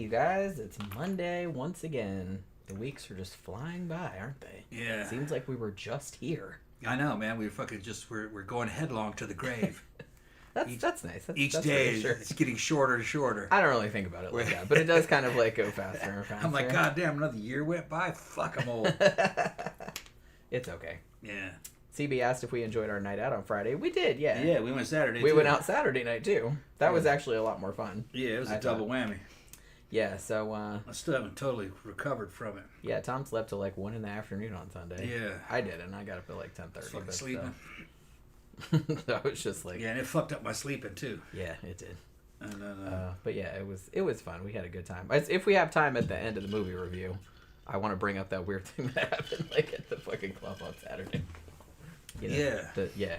guys. It's Monday once again. The weeks are just flying by, aren't they? Yeah. Seems like we were just here. I know, man. We're going headlong to the grave. That's nice. Each day it's getting shorter and shorter. I don't really think about it like that, but it does kind of like go faster and faster. I'm like, God damn, another year went by? Fuck, I'm old. It's okay. Yeah. CB asked if we enjoyed our night out on Friday. We did, yeah. Yeah, we went Saturday, We went out Saturday night, too. That was actually a lot more fun. Yeah, it was a double whammy. Yeah, so... I still haven't totally recovered from it. Yeah, Tom slept till like 1 in the afternoon on Sunday. Yeah. I didn't. I got up at like 10:30. Fucking sleeping. I was just like... Yeah, and it fucked up my sleeping, too. Yeah, it did. And but yeah, it was fun. We had a good time. If we have time at the end of the movie review, I want to bring up that weird thing that happened like at the fucking club on Saturday. You know,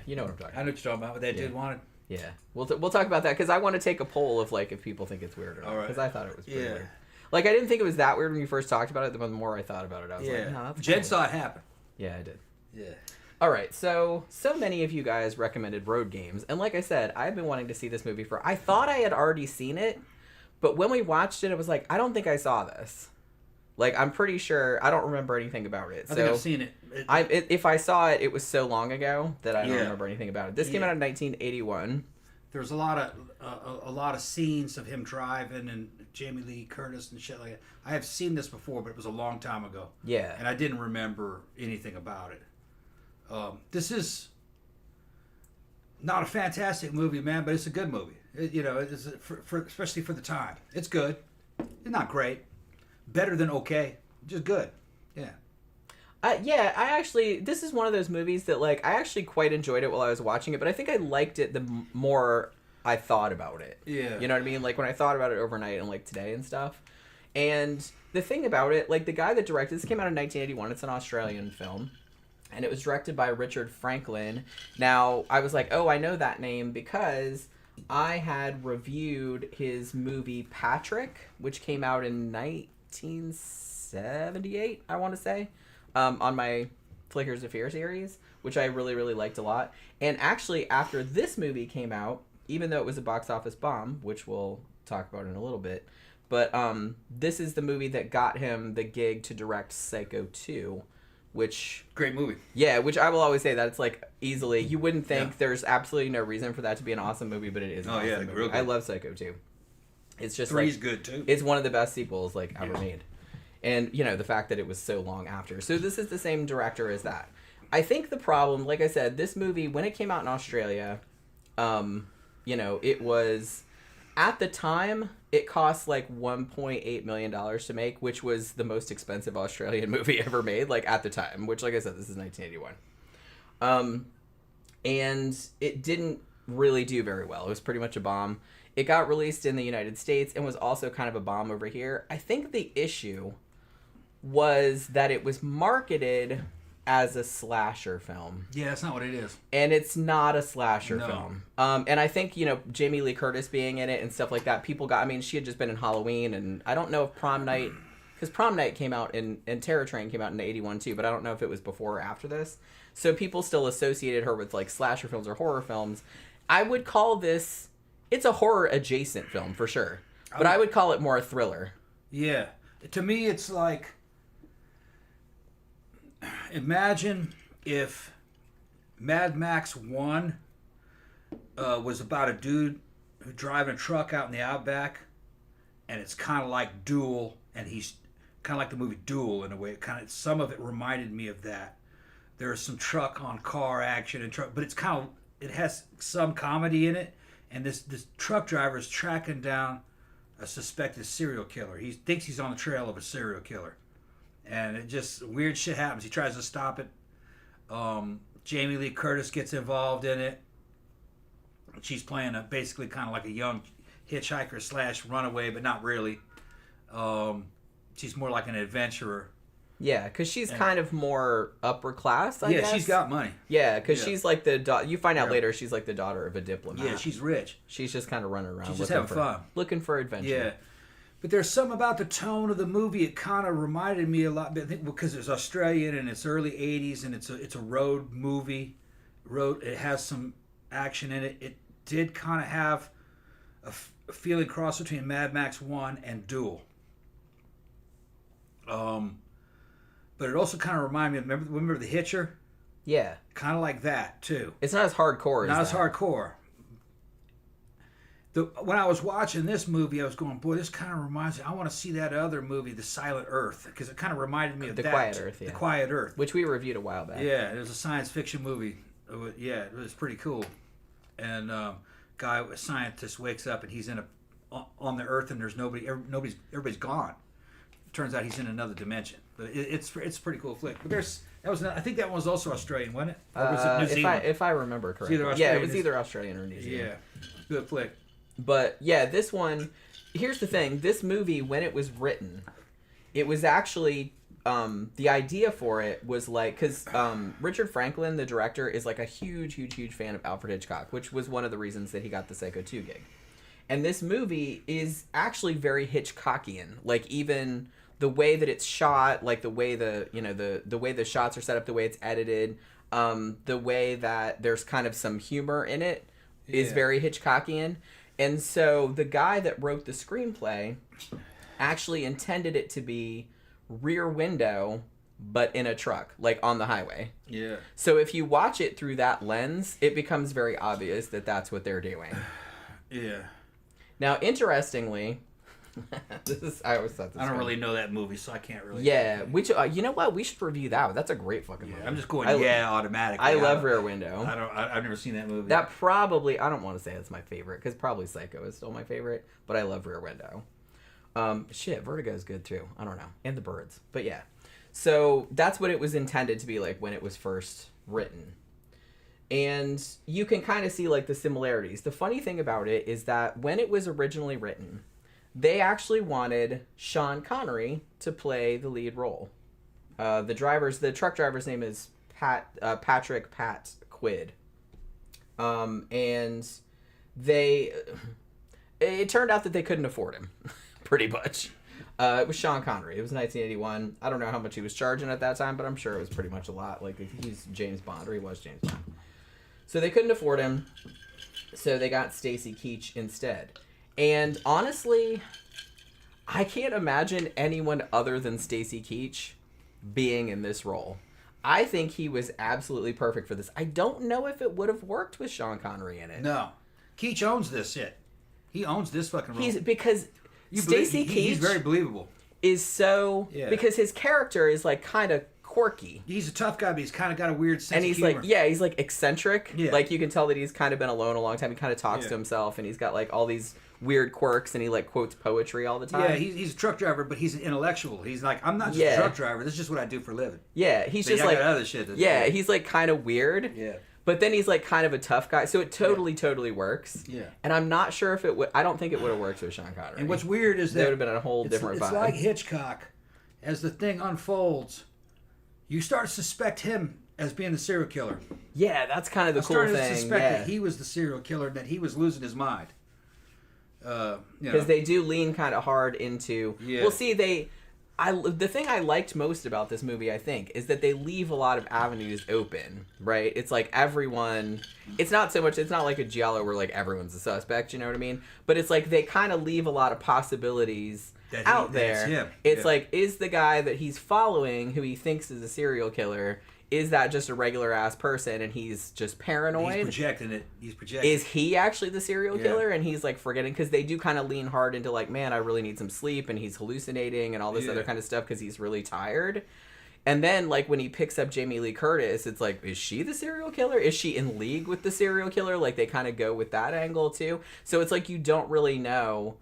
you know what I'm talking about. I know what you're talking about, what that dude wanted. Yeah, we'll talk about that because I want to take a poll of like if people think it's weird or not. Because I thought it was pretty weird. Like I didn't think it was that weird when you first talked about it. The more I thought about it, I was like, no, that's Jen saw it happen. Yeah, I did. Yeah. All right, so many of you guys recommended Roadgames, and like I said, I've been wanting to see this movie I thought I had already seen it, but when we watched it, I was like, I don't think I saw this. Like, I'm pretty sure, I don't remember anything about it. I think I've seen it. If I saw it, it was so long ago that I don't remember anything about it. This came out in 1981. There's a lot of scenes of him driving and Jamie Lee Curtis and shit like that. I have seen this before, but it was a long time ago. Yeah. And I didn't remember anything about it. This is not a fantastic movie, man, but it's a good movie. It's especially for the time. It's good. It's not great. Better than okay. Just good. Yeah. This is one of those movies that, like, I actually quite enjoyed it while I was watching it, but I think I liked it the more I thought about it. Yeah. You know what I mean? Like, when I thought about it overnight and, like, today and stuff. And the thing about it, like, the guy that directed this came out in 1981. It's an Australian film. And it was directed by Richard Franklin. Now, I was like, oh, I know that name because I had reviewed his movie Patrick, which came out in 1978, I want to say, on my Flickers of Fear series, which I really, really liked a lot. And actually, after this movie came out, even though it was a box office bomb, which we'll talk about in a little bit, but this is the movie that got him the gig to direct Psycho 2, which... Great movie. Yeah, which I will always say that it's like easily... You wouldn't think there's absolutely no reason for that to be an awesome movie, but it is an awesome movie. Real good. I love Psycho 2. It's just 3's good, too. It's one of the best sequels like ever made. And, the fact that it was so long after. So this is the same director as that. I think the problem, like I said, this movie, when it came out in Australia, it was... At the time, it cost like $1.8 million to make, which was the most expensive Australian movie ever made, like at the time, which, like I said, this is 1981. And it didn't really do very well. It was pretty much a bomb. It got released in the United States and was also kind of a bomb over here. I think the issue was that it was marketed as a slasher film. Yeah, that's not what it is. And it's not a slasher film. And I think, Jamie Lee Curtis being in it and stuff like that, people got... I mean, she had just been in Halloween, and I don't know if Prom Night... Because Prom Night came out and Terror Train came out in 81 too, but I don't know if it was before or after this. So people still associated her with, like, slasher films or horror films. I would call this... It's a horror-adjacent film, for sure. But I would call it more a thriller. Yeah. To me, it's like... Imagine if Mad Max 1 was about a dude who driving a truck out in the outback, and it's kind of like Duel, and he's kind of like the movie Duel in a way. Some of it reminded me of that. There's some truck on car action and truck, but it has some comedy in it, and this truck driver is tracking down a suspected serial killer. He thinks he's on the trail of a serial killer. And it just, weird shit happens. He tries to stop it. Jamie Lee Curtis gets involved in it. She's playing basically kind of like a young hitchhiker / runaway, but not really. She's more like an adventurer. Yeah, because she's kind of more upper class, I guess. Yeah, she's got money. Yeah, because she's like the... You find out later she's like the daughter of a diplomat. Yeah, she's rich. She's just kind of running around. She's just having fun. Looking for adventure. Yeah. But there's something about the tone of the movie. It kind of reminded me a lot, because it's Australian and it's early '80s and it's a road movie. It has some action in it. It did kind of have a feeling cross between Mad Max 1 and Duel. but it also kind of reminded me. Remember the Hitcher? Yeah. Kind of like that too. It's not as hardcore. Not as hardcore. When I was watching this movie, I was going, boy, this kind of reminds me. I want to see that other movie, The Silent Earth, because it kind of reminded me of The that. Quiet Earth. Yeah. The Quiet Earth, which we reviewed a while back. Yeah, it was a science fiction movie. Yeah, it was pretty cool. And a scientist wakes up and he's on the Earth and there's nobody. Everybody's gone. Turns out he's in another dimension. But it's a pretty cool flick. But I think that one was also Australian, wasn't it? Or was it New Zealand? If I remember correctly. It was either Australian or New Zealand. Yeah, good flick. But yeah, this one. Here's the thing: this movie, when it was written, it was actually the idea for it was like because Richard Franklin, the director, is like a huge fan of Alfred Hitchcock, which was one of the reasons that he got the Psycho 2 gig. And this movie is actually very Hitchcockian, like even the way that it's shot, like the way the way the shots are set up, the way it's edited, the way that there's kind of some humor in it is very Hitchcockian. And so the guy that wrote the screenplay actually intended it to be Rear Window, but in a truck, like on the highway. Yeah. So if you watch it through that lens, it becomes very obvious that that's what they're doing. Yeah. Now, interestingly, I always thought this. I don't really know that movie, so I can't really. Yeah, you know what? We should review that one. That's a great fucking movie. I'm just going automatically. I love Rear Window. I've never seen that movie. That probably, I don't want to say it's my favorite because probably Psycho is still my favorite, but I love Rear Window. Vertigo is good too. I don't know, and The Birds, but yeah. So that's what it was intended to be like when it was first written. And you can kind of see like the similarities. The funny thing about it is that when it was originally written, they actually wanted Sean Connery to play the lead role. The truck driver's name is Patrick Pat Quid. And it turned out that they couldn't afford him, pretty much. It was Sean Connery. It was 1981. I don't know how much he was charging at that time, but I'm sure it was pretty much a lot. Like, he's James Bond, or he was James Bond. So they couldn't afford him, so they got Stacy Keach instead. And honestly, I can't imagine anyone other than Stacy Keach being in this role. I think he was absolutely perfect for this. I don't know if it would have worked with Sean Connery in it. No. Keach owns this shit. He owns this fucking role. Because Stacy Keach... He's very believable. Is so... Yeah. Because his character is like kind of quirky. He's a tough guy, but he's kind of got a weird sense of humor. And he's like eccentric. Yeah. Like you can tell that he's kind of been alone a long time. He kind of talks to himself, and he's got like all these weird quirks, and he like quotes poetry all the time. Yeah, he's a truck driver, but he's an intellectual. He's like, I'm not just a truck driver. This is just what I do for a living. Yeah, he's just like other shit. He's like kind of weird. Yeah. But then he's like kind of a tough guy, so it totally works. Yeah. And I'm not sure if it would. I don't think it would have worked with Sean Connery. And what's weird is that there would have been a whole different vibe. It's like Hitchcock. As the thing unfolds, you start to suspect him as being the serial killer. Yeah, that's kind of the cool thing. I started to suspect that he was the serial killer, and that he was losing his mind. Because they do lean kind of hard into. Yeah. Well, see, the thing I liked most about this movie, I think, is that they leave a lot of avenues open, right? It's like everyone... It's not like a Giallo where like everyone's a suspect, you know what I mean? But it's like they kind of leave a lot of possibilities out there. It's like, is the guy that he's following, who he thinks is a serial killer, is that just a regular ass person and he's just paranoid? He's projecting it. Is he actually the serial killer and he's like forgetting? Because they do kind of lean hard into like, man, I really need some sleep, and he's hallucinating and all this other kind of stuff because he's really tired. And then like when he picks up Jamie Lee Curtis, it's like, is she the serial killer? Is she in league with the serial killer? Like they kind of go with that angle too. So it's like you don't really know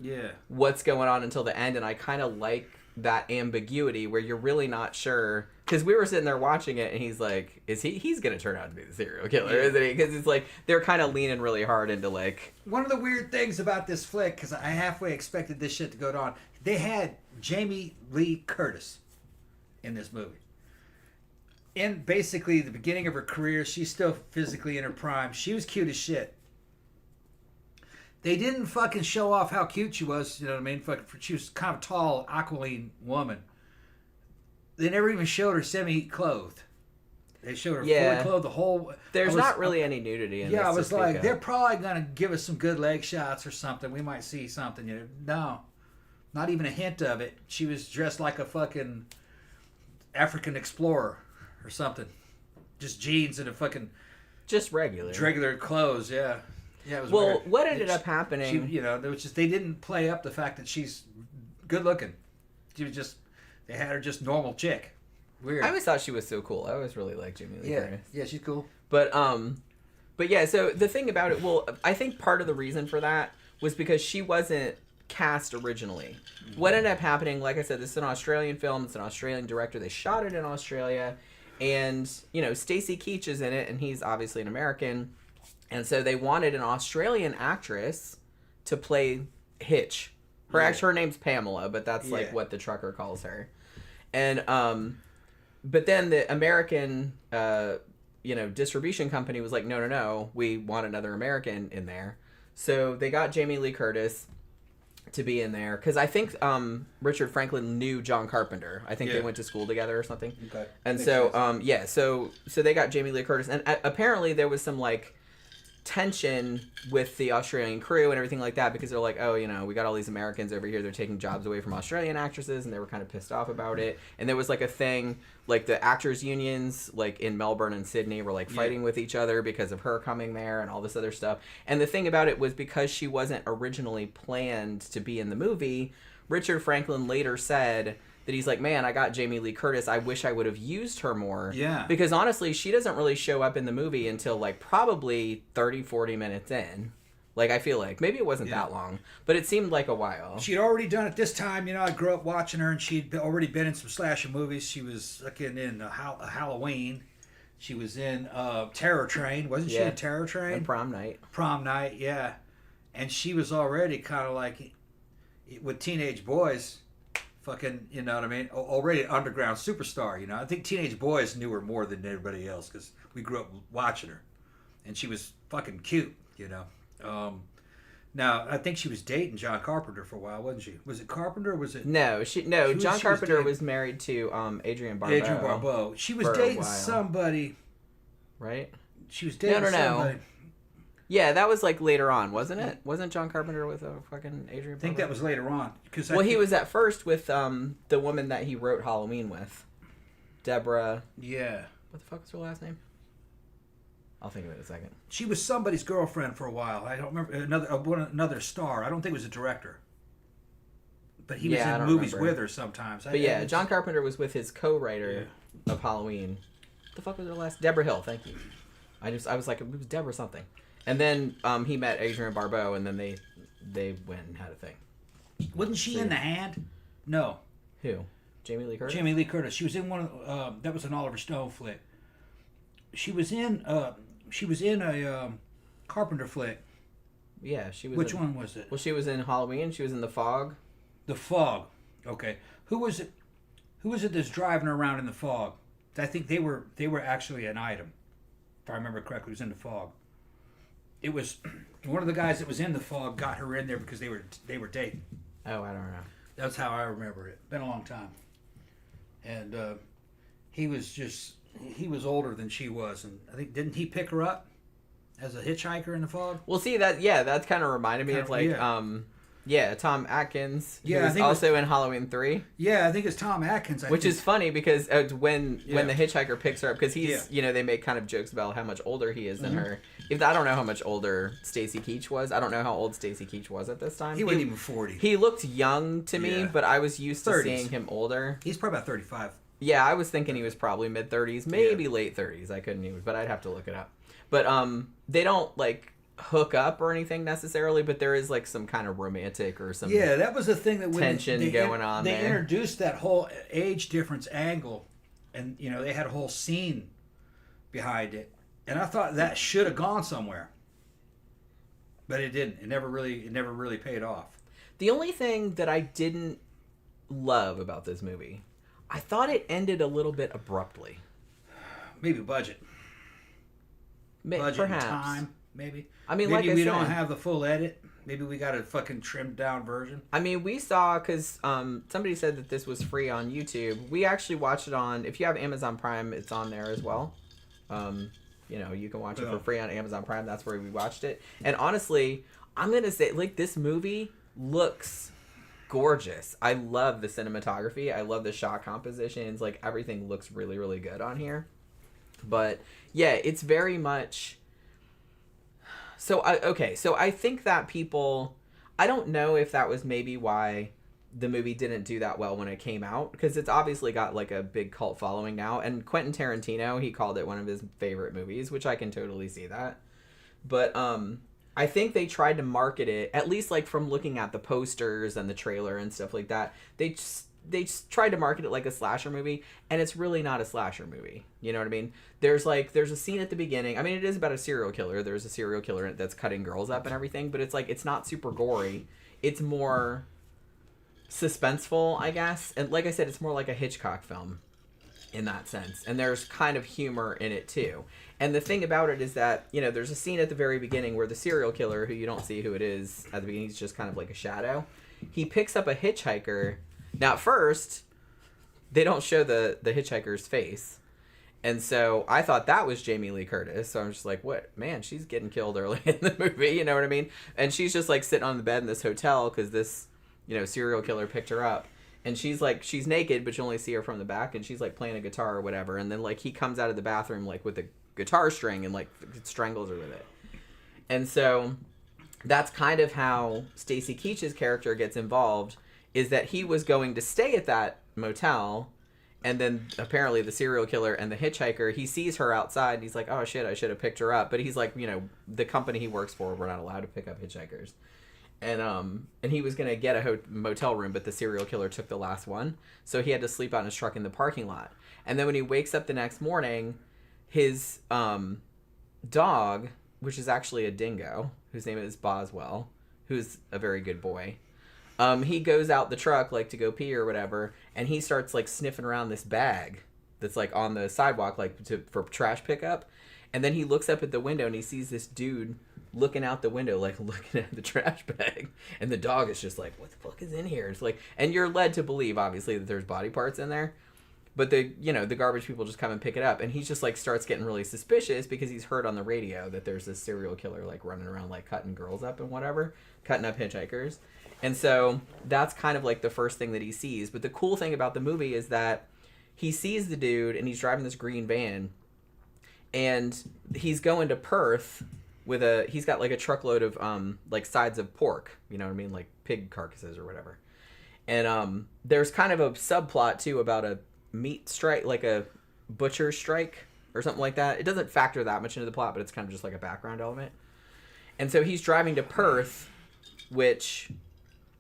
what's going on until the end, and I kind of like that ambiguity where you're really not sure, because we were sitting there watching it and he's like, he's gonna turn out to be the serial killer, isn't he? Because it's like they're kind of leaning really hard into like, one of the weird things about this flick, because I halfway expected this shit to go on, they had Jamie Lee Curtis in this movie. In basically the beginning of her career, she's still physically in her prime. She was cute as shit. They didn't fucking show off how cute she was, you know what I mean? She was kind of a tall, aquiline woman. They never even showed her semi-clothed. They showed her fully clothed the whole... There's not really any nudity in this. Yeah, I was like, they're probably going to give us some good leg shots or something. We might see something. You know? No. Not even a hint of it. She was dressed like a fucking... African explorer or something. Just jeans and a fucking Just regular clothes. Yeah, yeah. It was Well, weird. what ended up happening? There was just they didn't play up the fact that she's good looking. She was just they had her just normal chick. Weird. I always thought she was so cool. I always really liked Jamie Lee Curtis. Yeah, she's cool. But yeah. So the thing about it, well, I think part of the reason for that was because she wasn't cast originally. Mm-hmm. What ended up happening, like I said, this is an Australian film. It's an Australian director. They shot it in Australia, and Stacy Keach is in it, and he's obviously an American, and so they wanted an Australian actress to play Hitch. Her name's Pamela, but that's like what the trucker calls her, and but then the American distribution company was like, no, we want another American in there. So they got Jamie Lee Curtis to be in there because I think Richard Franklin knew John Carpenter. I think they went to school together or something. Okay. And so so they got Jamie Lee Curtis, and apparently there was some like tension with the Australian crew and everything like that because they're like, oh, we got all these Americans over here, they're taking jobs away from Australian actresses, and they were kind of pissed off about it. And there was like a thing, like the actors unions like in Melbourne and Sydney were like fighting with each other because of her coming there and all this other stuff. And the thing about it was because she wasn't originally planned to be in the movie, Richard Franklin later said that he's like, man, I got Jamie Lee Curtis. I wish I would have used her more. Yeah. Because honestly, she doesn't really show up in the movie until like probably 30, 40 minutes in. Like, I feel like. Maybe it wasn't that long, but it seemed like a while. She'd already done it this time. I grew up watching her, and she'd already been in some slasher movies. She was looking in Halloween. She was in Terror Train. Wasn't she in Terror Train? And Prom Night. Prom Night, yeah. And she was already kind of like, with teenage boys... fucking, you know what I mean? Already an underground superstar, I think teenage boys knew her more than everybody else because we grew up watching her. And she was fucking cute, Now, I think she was dating John Carpenter for a while, wasn't she? Was it Carpenter or was it... No, John Carpenter was married to Adrienne Barbeau. Adrienne Barbeau. She was dating somebody... Right? She was dating somebody... Yeah, that was like later on, wasn't it? Wasn't John Carpenter with a fucking Adrienne Barbeau? I think that was later on. He was at first with the woman that he wrote Halloween with. Deborah... Yeah. What the fuck was her last name? I'll think of it in a second. She was somebody's girlfriend for a while. I don't remember. Another star. I don't think it was a director. But he was in movies with her sometimes. But John Carpenter was with his co-writer of Halloween. What the fuck was her last? Deborah Hill, thank you. I was like, it was Deborah something. And then he met Adrienne Barbeau, and then they went and had a thing. Wasn't she in The Hand? No. Who? Jamie Lee Curtis? Jamie Lee Curtis. She was in one of that was an Oliver Stone flick. She was in a Carpenter flick. Yeah, she was. Which one was it? Well, she was in Halloween. She was in The Fog. The Fog. Okay. Who was it? Who was it that's driving around in the fog? I think they were actually an item, if I remember correctly. It was in The Fog. It was one of the guys that was in The Fog got her in there because they were dating. Oh, I don't know. That's how I remember it. Been a long time. And he was older than she was, and I think didn't he pick her up as a hitchhiker in The Fog? Well, see that kind of reminded me of like Tom Atkins. Yeah, who was also in Halloween 3. Yeah, I think it's Tom Atkins. Which is funny because when the hitchhiker picks her up, because he's they make kind of jokes about how much older he is than her. I don't know how much older Stacy Keach was. I don't know how old Stacy Keach was at this time. He wasn't even 40. He looked young to me, but I was used to seeing him older. He's probably about 35. Yeah, I was thinking he was probably mid-30s, maybe late 30s. I couldn't even, but I'd have to look it up. But they don't like hook up or anything necessarily, but there is like some kind of romantic or some that was the thing that when tension going on. They introduced that whole age difference angle, and they had a whole scene behind it, and I thought that should have gone somewhere, but it didn't. It never really paid off. The only thing that I didn't love about this movie, I thought it ended a little bit abruptly. Maybe budget. Perhaps. And time, maybe. I mean, maybe we don't have the full edit. Maybe we got a fucking trimmed down version. I mean, we saw, because somebody said that this was free on YouTube. We actually watched it on, if you have Amazon Prime, it's on there as well. You can watch it for free on Amazon Prime. That's where we watched it. And honestly, I'm going to say, like, this movie looks gorgeous. I love the cinematography. I love the shot compositions. Like, everything looks really, really good on here. But, yeah, it's very much... So I think that people... I don't know if that was maybe why the movie didn't do that well when it came out, because it's obviously got, like, a big cult following now. And Quentin Tarantino, he called it one of his favorite movies, which I can totally see that. But, I think they tried to market it, at least, like, from looking at the posters and the trailer and stuff like that. They just tried to market it like a slasher movie, and it's really not a slasher movie. You know what I mean? There's a scene at the beginning. I mean, it is about a serial killer. There's a serial killer that's cutting girls up and everything, but it's like, it's not super gory. It's more suspenseful, I guess. And like I said, it's more like a Hitchcock film in that sense. And there's kind of humor in it too. And the thing about it is that, you know, there's a scene at the very beginning where the serial killer, who you don't see who it is at the beginning, he's just kind of like a shadow. He picks up a hitchhiker. Now, at first, they don't show the hitchhiker's face. And so I thought that was Jamie Lee Curtis. So I'm just like, what? Man, she's getting killed early in the movie. You know what I mean? And she's just like sitting on the bed in this hotel because this, you know, serial killer picked her up. And she's like, she's naked, but you only see her from the back. And she's like playing a guitar or whatever. And then like he comes out of the bathroom like with a guitar string and like strangles her with it. And so that's kind of how Stacy Keach's character gets involved, is that he was going to stay at that motel, and then apparently the serial killer and the hitchhiker, he sees her outside and he's like, oh shit, I should have picked her up. But he's like, you know, the company he works for, we're not allowed to pick up hitchhikers. And he was going to get a motel room, but the serial killer took the last one. So he had to sleep out in his truck in the parking lot. And then when he wakes up the next morning, his dog, which is actually a dingo, whose name is Boswell, who's a very good boy, he goes out the truck like to go pee or whatever, and he starts like sniffing around this bag that's like on the sidewalk like for trash pickup. And then he looks up at the window and he sees this dude looking out the window, like looking at the trash bag, and the dog is just like, what the fuck is in here? It's like, and you're led to believe obviously that there's body parts in there, but the garbage people just come and pick it up, and he just like starts getting really suspicious because he's heard on the radio that there's this serial killer like running around like cutting girls up and whatever, cutting up hitchhikers. And so that's kind of like the first thing that he sees. But the cool thing about the movie is that he sees the dude and he's driving this green van, and he's going to Perth with he's got like a truckload of like sides of pork, you know what I mean, like pig carcasses or whatever. And there's kind of a subplot too about a meat strike, like a butcher strike or something like that. It doesn't factor that much into the plot, but it's kind of just like a background element. And so he's driving to Perth, which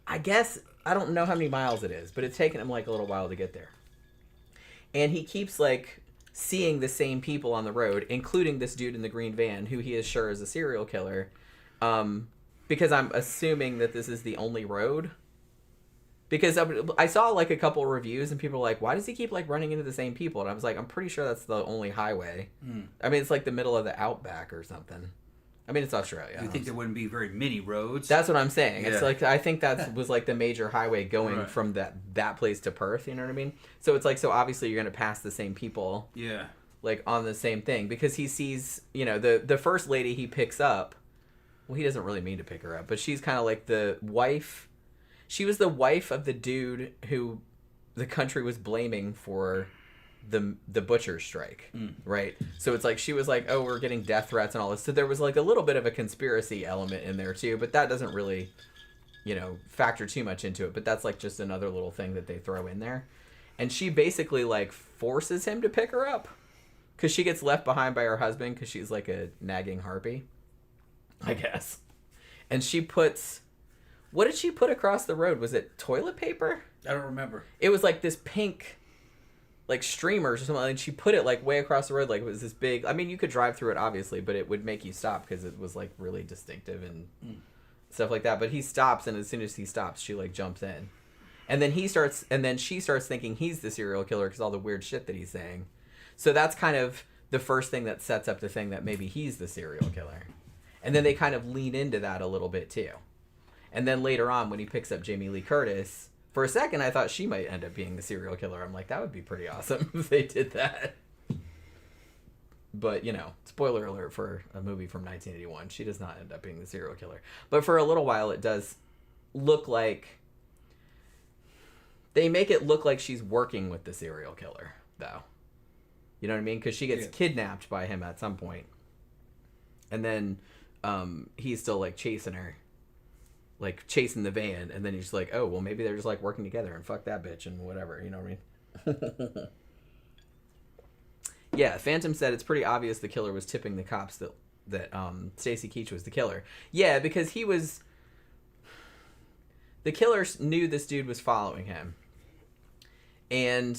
I guess, I don't know how many miles it is, but it's taken him like a little while to get there. And he keeps like seeing the same people on the road, including this dude in the green van, who he is sure is a serial killer. Because I'm assuming that this is the only road. Because I saw like a couple reviews and people were like, why does he keep like running into the same people? And I was like, I'm pretty sure that's the only highway. I mean, it's like the middle of the outback or something. I mean, it's Australia. You think there wouldn't be very many roads? That's what I'm saying. Yeah. It's like, I think that was like the major highway going from that place to Perth, you know what I mean? So it's like, so obviously you're going to pass the same people. Yeah. Like on the same thing, because he sees, you know, the first lady he picks up, well, he doesn't really mean to pick her up, but she's kind of like the wife. She was the wife of the dude who the country was blaming for the butcher strike, right? So it's like she was like, oh, we're getting death threats and all this. So there was like a little bit of a conspiracy element in there too, but that doesn't really, you know, factor too much into it. But that's like just another little thing that they throw in there. And she basically like forces him to pick her up because she gets left behind by her husband because she's like a nagging harpy, I guess. And she puts, what did she put across the road? Was it toilet paper? I don't remember. It was like this pink, like streamers or something, and she put it like way across the road, like it was this big. I mean, you could drive through it obviously, but it would make you stop because it was like really distinctive and stuff like that. But he stops, and as soon as he stops, she like jumps in, and then she starts thinking he's the serial killer because all the weird shit that he's saying. So that's kind of the first thing that sets up the thing that maybe he's the serial killer, and then they kind of lean into that a little bit too. And then later on, when he picks up Jamie Lee Curtis, for a second, I thought she might end up being the serial killer. I'm like, that would be pretty awesome if they did that. But, you know, spoiler alert for a movie from 1981. She does not end up being the serial killer. But for a little while, it does look like They make it look like she's working with the serial killer, though. You know what I mean? Because she gets kidnapped by him at some point. And then he's still, like, chasing her. Like, chasing the van. And then he's like, oh, well, maybe they're just, like, working together. And fuck that bitch and whatever. You know what I mean? Yeah, Phantom said it's pretty obvious the killer was tipping the cops that Stacy Keach was the killer. Yeah, because he was... The killer knew this dude was following him. And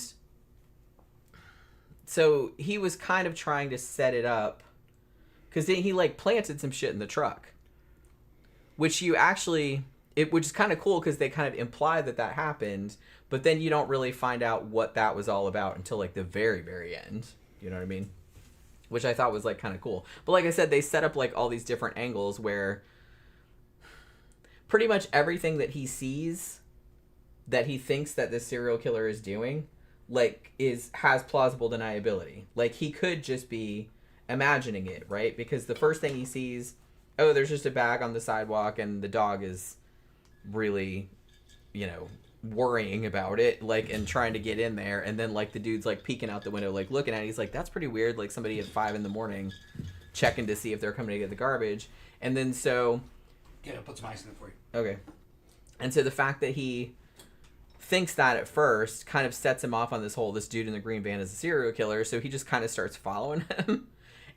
so he was kind of trying to set it up. Because then he, like, planted some shit in the truck. Which you actually... which is kind of cool because they kind of imply that happened. But then you don't really find out what that was all about until, like, the very, very end. You know what I mean? Which I thought was, like, kind of cool. But like I said, they set up, like, all these different angles where pretty much everything that he sees that he thinks that this serial killer is doing, like, has plausible deniability. Like, he could just be imagining it, right? Because the first thing he sees, oh, there's just a bag on the sidewalk and the dog is really, you know, worrying about it, like, and trying to get in there, and then, like, the dude's, like, peeking out the window, like, looking at it. He's like, that's pretty weird, like, somebody at 5 a.m. checking to see if they're coming to get the garbage. And then so... Yeah, I'll put some ice in it for you. Okay. And so the fact that he thinks that at first kind of sets him off on this dude in the green van is a serial killer, so he just kind of starts following him.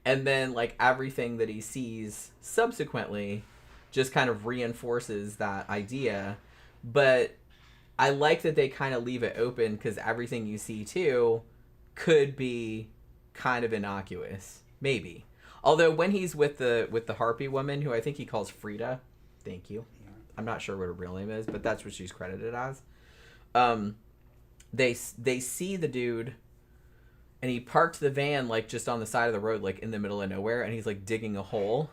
And then, like, everything that he sees subsequently just kind of reinforces that idea. But I like that they kind of leave it open because everything you see, too, could be kind of innocuous. Maybe. Although when he's with the harpy woman, who I think he calls Frida, thank you. I'm not sure what her real name is, but that's what she's credited as. They see the dude, and he parked the van, like, just on the side of the road, like, in the middle of nowhere, and he's, like, digging a hole.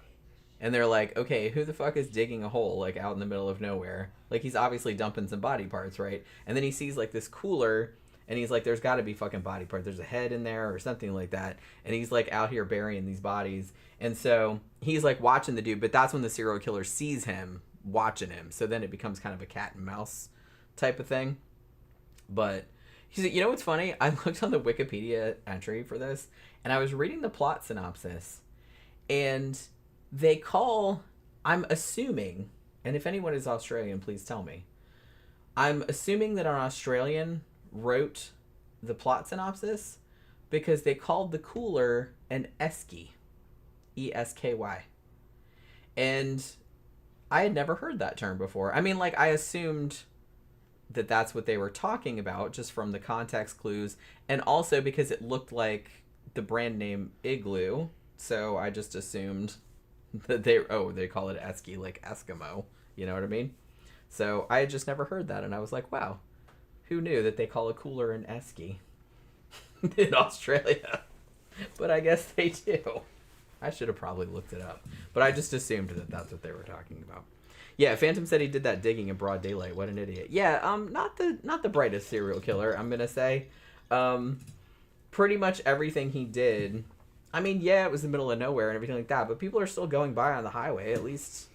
And they're like, okay, who the fuck is digging a hole, like, out in the middle of nowhere? Like, he's obviously dumping some body parts, right? And then he sees, like, this cooler, and he's like, there's got to be fucking body parts. There's a head in there or something like that. And he's, like, out here burying these bodies. And so he's, like, watching the dude, but that's when the serial killer sees him watching him. So then it becomes kind of a cat and mouse type of thing. But, you know what's funny? I looked on the Wikipedia entry for this, and I was reading the plot synopsis, and they call, I'm assuming, and if anyone is Australian, please tell me, I'm assuming that an Australian wrote the plot synopsis because they called the cooler an esky. E-S-K-Y. And I had never heard that term before. I mean, like, I assumed that that's what they were talking about just from the context clues, and also because it looked like the brand name Igloo, so I just assumed that they call it esky, like Eskimo, you know what I mean? So I had just never heard that, and I was like, wow, who knew that they call a cooler an esky in Australia? But I guess they do. I should have probably looked it up, but I just assumed that that's what they were talking about. Yeah, Phantom said he did that digging in broad daylight. What an idiot. Yeah, not the brightest serial killer, I'm gonna say. Pretty much everything he did, I mean, yeah, it was the middle of nowhere and everything like that, but people are still going by on the highway. At least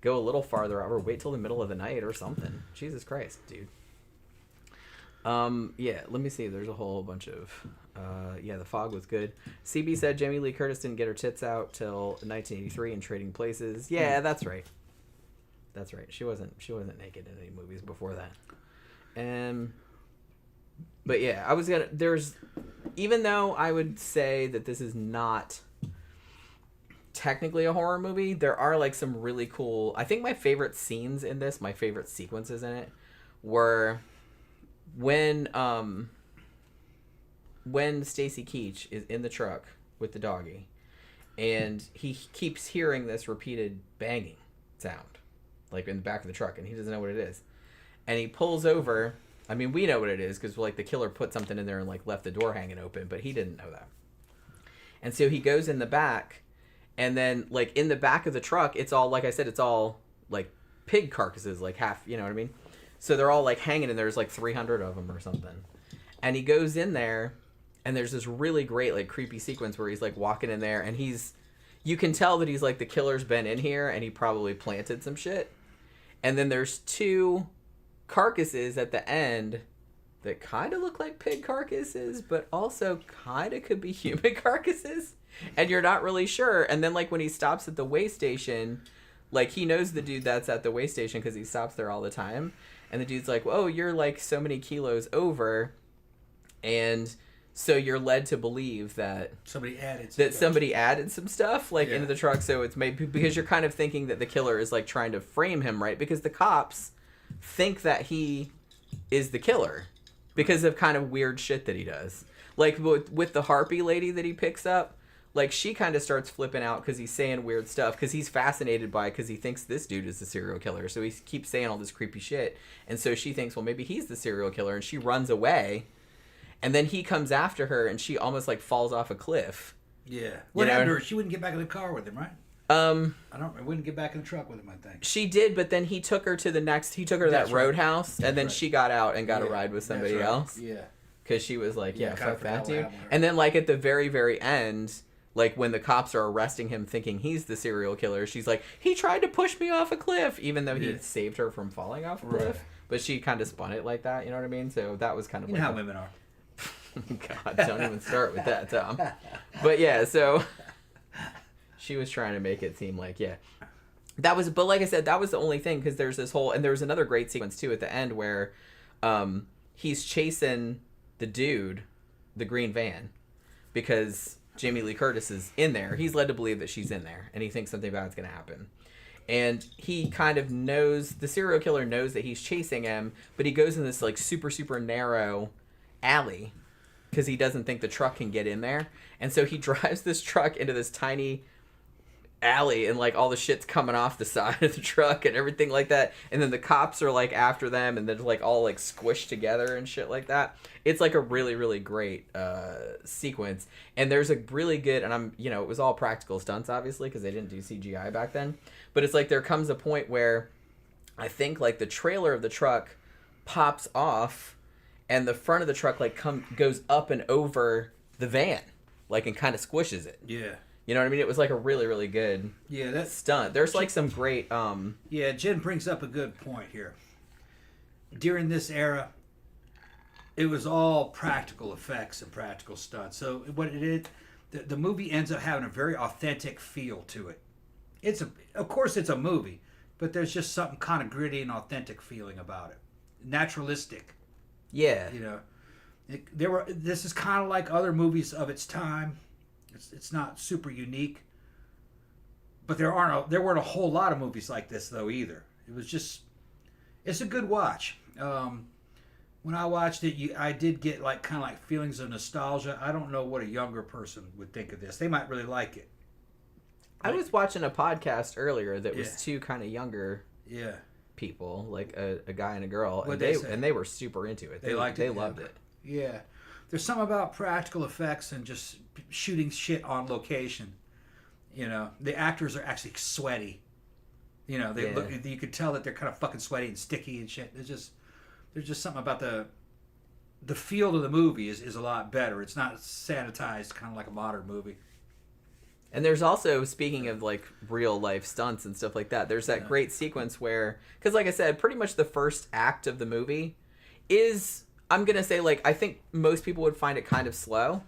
go a little farther out or wait till the middle of the night or something. Jesus Christ, dude. Yeah, let me see. There's a whole bunch of... yeah, the fog was good. CB said Jamie Lee Curtis didn't get her tits out till 1983 in Trading Places. Yeah, that's right. That's right. She wasn't naked in any movies before that. But yeah, I was gonna... Even though I would say that this is not technically a horror movie, there are, like, some really cool... I think my favorite scenes in this, my favorite sequences in it, were when Stacy Keach is in the truck with the doggy, and he keeps hearing this repeated banging sound, like, in the back of the truck, and he doesn't know what it is. And he pulls over. I mean, we know what it is because, like, the killer put something in there and, like, left the door hanging open, but he didn't know that. And so he goes in the back, and then, like, in the back of the truck, it's all, like I said, it's all, like, pig carcasses, like, half, you know what I mean? So they're all, like, hanging, and there's, like, 300 of them or something. And he goes in there, and there's this really great, like, creepy sequence where he's, like, walking in there, and you can tell that he's, like, the killer's been in here, and he probably planted some shit. And then there's 2 carcasses at the end that kind of look like pig carcasses, but also kind of could be human carcasses. And you're not really sure. And then, like, when he stops at the way station, like, he knows the dude that's at the way station because he stops there all the time. And the dude's like, oh, you're, like, so many kilos over. And so you're led to believe that somebody added some stuff, like, into the truck. So it's maybe because you're kind of thinking that the killer is, like, trying to frame him, right? Because the cops think that he is the killer because of kind of weird shit that he does. Like, with the harpy lady that he picks up, like, she kind of starts flipping out because he's saying weird stuff because he's fascinated by it because he thinks this dude is the serial killer. So he keeps saying all this creepy shit. And so she thinks, well, maybe he's the serial killer. And she runs away. And then he comes after her and she almost, like, falls off a cliff. Yeah. What happened to her? She wouldn't get back in the car with him, right? I wouldn't get back in the truck with him, I think. She did, but then he took her to that roadhouse. And then she got out and got a ride with somebody else. Yeah. Because she was like, fuck that dude. And then, like, at the very, very end... Like, when the cops are arresting him thinking he's the serial killer, she's like, he tried to push me off a cliff, even though he saved her from falling off a cliff. Right. But she kind of spun it like that, you know what I mean? So that was kind of you know how women are. God, don't even start with that, Tom. But yeah, so she was trying to make it seem like, that was, but like I said, that was the only thing, because there's this whole, and there was another great sequence too at the end where he's chasing the dude, the green van, because Jamie Lee Curtis is in there. He's led to believe that she's in there, and he thinks something bad's going to happen. And he kind of knows, the serial killer knows that he's chasing him, but he goes in this, like, super, super narrow alley because he doesn't think the truck can get in there. And so he drives this truck into this tiny alley, and, like, all the shit's coming off the side of the truck and everything like that. And then the cops are, like, after them, and they're, like, all, like, squished together and shit like that. It's, like, a really, really great sequence. And there's a really good, and it was all practical stunts, obviously, because they didn't do CGI back then. But it's, like, there comes a point where I think, like, the trailer of the truck pops off, and the front of the truck, like, goes up and over the van, like, and kind of squishes it. Yeah. You know what I mean? It was, like, a really, really good stunt. There's, like, some great... Yeah, Jen brings up a good point here. During this era, it was all practical effects and practical stunts. So what it is, the movie ends up having a very authentic feel to it. Of course, it's a movie, but there's just something kind of gritty and authentic feeling about it. Naturalistic. Yeah. You know, this is kind of like other movies of its time. It's not super unique, but there weren't a whole lot of movies like this though either. It's a good watch. When I watched it, I did get kind of feelings of nostalgia. I don't know what a younger person would think of this. They might really like it. I was watching a podcast earlier that was two kind of younger people, like a guy and a girl, and they were super into it. They loved it. Yeah. There's something about practical effects and just shooting shit on location. You know, the actors are actually sweaty. You know, you could tell that they're kind of fucking sweaty and sticky and shit. There's just something about the feel of the movie is a lot better. It's not sanitized, kind of like a modern movie. And there's also, speaking of like real life stunts and stuff like that, there's that great sequence where, because like I said, pretty much the first act of the movie is, I'm going to say, like, I think most people would find it kind of slow.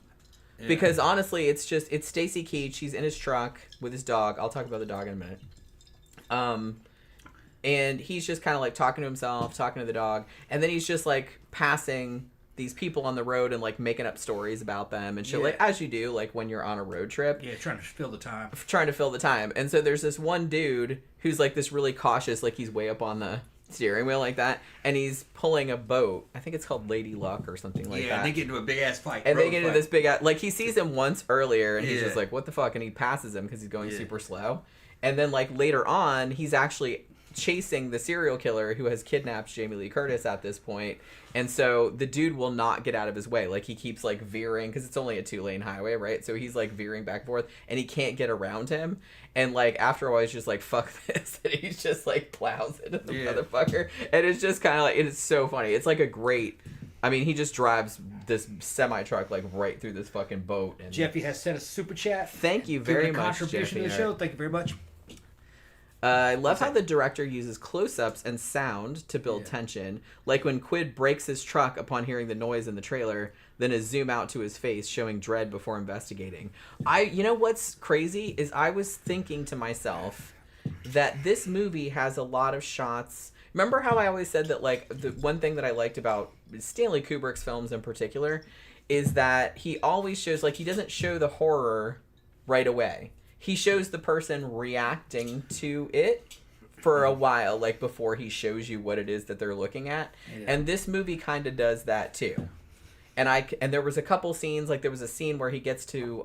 Yeah. Because honestly, it's Stacy Keach. He's in his truck with his dog. I'll talk about the dog in a minute. And he's just kind of like talking to himself, talking to the dog. And then he's just like passing these people on the road and like making up stories about them and shit, like as you do, like when you're on a road trip. Yeah, trying to fill the time. And so there's this one dude who's like this really cautious, like he's way up on the steering wheel like that, and he's pulling a boat. I think it's called Lady Luck or something like that. Yeah, and they get into a big ass fight. And they get into this big ass, like he sees him once earlier and he's just like, what the fuck? And he passes him because he's going super slow. And then like later on, he's actually chasing the serial killer who has kidnapped Jamie Lee Curtis at this point. And so the dude will not get out of his way. Like he keeps like veering because it's only a 2-lane highway, right? So he's like veering back and forth and he can't get around him. And like after a while he's just like, fuck this. And he's just like plows into the motherfucker. And it's just kind of like, it's so funny. It's like a great, I mean, he just drives this semi-truck like right through this fucking boat. And Jeffy has sent a super chat. Thank you very much, contribution Jeffy. To the show. Thank you very much. I love how the director uses close-ups and sound to build tension, like when Quid breaks his truck upon hearing the noise in the trailer, then a zoom out to his face showing dread before investigating. You know what's crazy is I was thinking to myself that this movie has a lot of shots. Remember how I always said that, like, the one thing that I liked about Stanley Kubrick's films in particular is that he always shows, like, he doesn't show the horror right away. He shows the person reacting to it for a while, like, before he shows you what it is that they're looking at. Yeah. And this movie kind of does that, too. And there was a couple scenes, like, there was a scene where he gets to,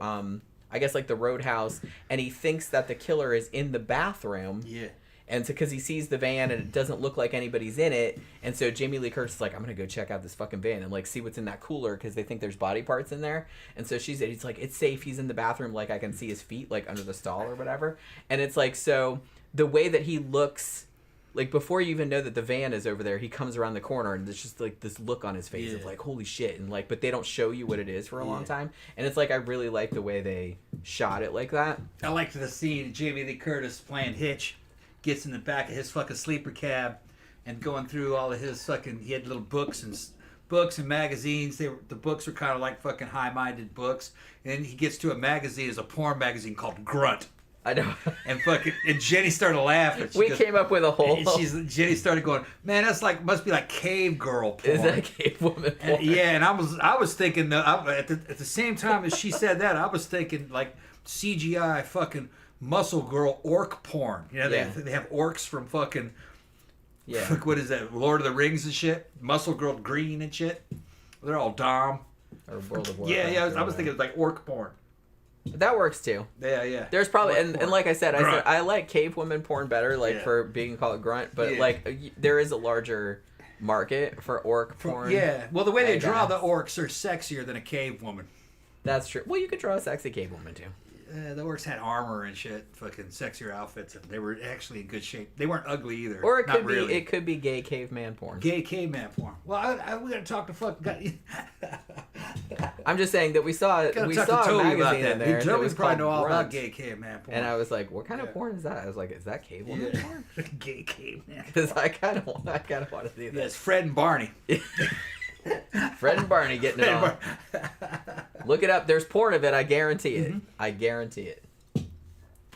I guess, like, the roadhouse, and he thinks that the killer is in the bathroom. Yeah. And so, because he sees the van and it doesn't look like anybody's in it, and so Jamie Lee Curtis is like, I'm gonna go check out this fucking van and like see what's in that cooler because they think there's body parts in there. And so he's like, it's safe. He's in the bathroom. Like I can see his feet like under the stall or whatever. And it's like, so the way that he looks, like before you even know that the van is over there, he comes around the corner and there's just like this look on his face of like, holy shit, and like, but they don't show you what it is for a long time. And it's like, I really like the way they shot it like that. I liked the scene Jamie Lee Curtis playing Hitch. Gets in the back of his fucking sleeper cab and going through all of his fucking, he had little books and magazines. The books were kind of like fucking high-minded books. And then he gets to a magazine, it's a porn magazine called Grunt. I know. And Jenny started laughing. We came up with a whole. Jenny started going, man, that's like, must be like cave girl porn. Is that cave woman porn? And I was thinking, at the same time as she said that, I was thinking like CGI fucking muscle girl orc porn. You know, they have orcs from fucking, what is that, Lord of the Rings and shit? Muscle girl green and shit. They're all Dom. Or World of Warcraft. I was thinking it was like orc porn. That works too. Yeah. There's probably, and like I said, I like cave women porn better, like for being called grunt, but like there is a larger market for orc porn. Yeah. Well, the way they draw the orcs are sexier than a cave woman. That's true. Well, you could draw a sexy cave woman too. The orcs had armor and shit, fucking sexier outfits, and they were actually in good shape. They weren't ugly either. Or it could be gay caveman porn. Gay caveman porn. Well, we gotta talk to fucking. I'm just saying that we saw a magazine in there. Toby's probably know all about gay caveman porn. And I was like, what kind of porn is that? I was like, is that cave woman porn? Gay caveman. Because I kind of want to see that. Yes, Fred and Barney. Fred and Barney getting it on. Look it up. There's porn of it. I guarantee it. I guarantee it.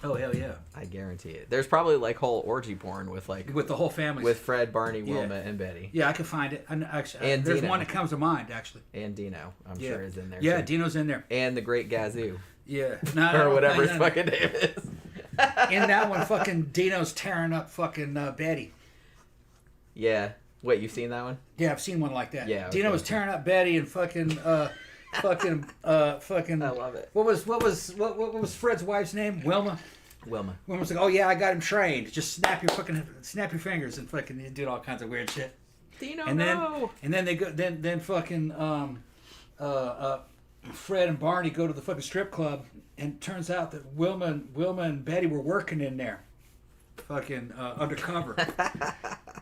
Oh, hell yeah. I guarantee it. There's probably like whole orgy porn with the whole family. With Fred, Barney, Wilma, and Betty. Yeah, I can find it. And there's Dino. one that comes to mind, actually. And Dino, I'm sure, is in there. Yeah, too. Dino's in there. And the Great Gazoo. Yeah. Or whatever his fucking name is. In that one, fucking Dino's tearing up fucking Betty. Yeah. Wait, you've seen that one? Yeah, I've seen one like that. Yeah. Dino was tearing up Betty and fucking. I love it. What was Fred's wife's name? Wilma. Wilma's like, oh yeah, I got him trained. Just snap your fingers and fucking do all kinds of weird shit. Dino, and then they go. Then fucking Fred and Barney go to the fucking strip club, and it turns out that Wilma and Betty were working in there, fucking undercover.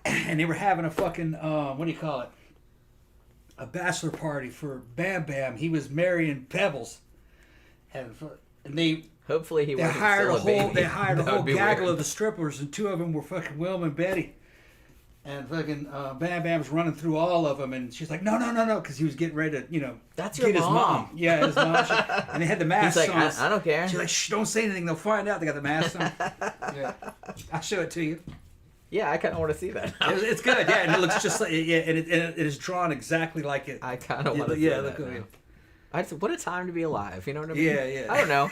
And they were having a fucking, what do you call it? A bachelor party for Bam Bam. He was marrying Pebbles. And they... Hopefully he wasn't hired still a baby. They hired a whole gaggle of the strippers, and two of them were fucking Wilma and Betty. And fucking Bam Bam's running through all of them, and she's like, no, because he was getting ready to, That's get your his mom. Yeah, his mom. And they had the masks He's like, on. I don't care. She's like, shh, don't say anything. They'll find out they got the masks on. Yeah. I'll show it to you. Yeah, I kind of want to see that. It's good, yeah, and it looks just like, and it is drawn exactly like it. I kind of want to see that. Yeah, what a time to be alive, you know what I mean? Yeah. I don't know.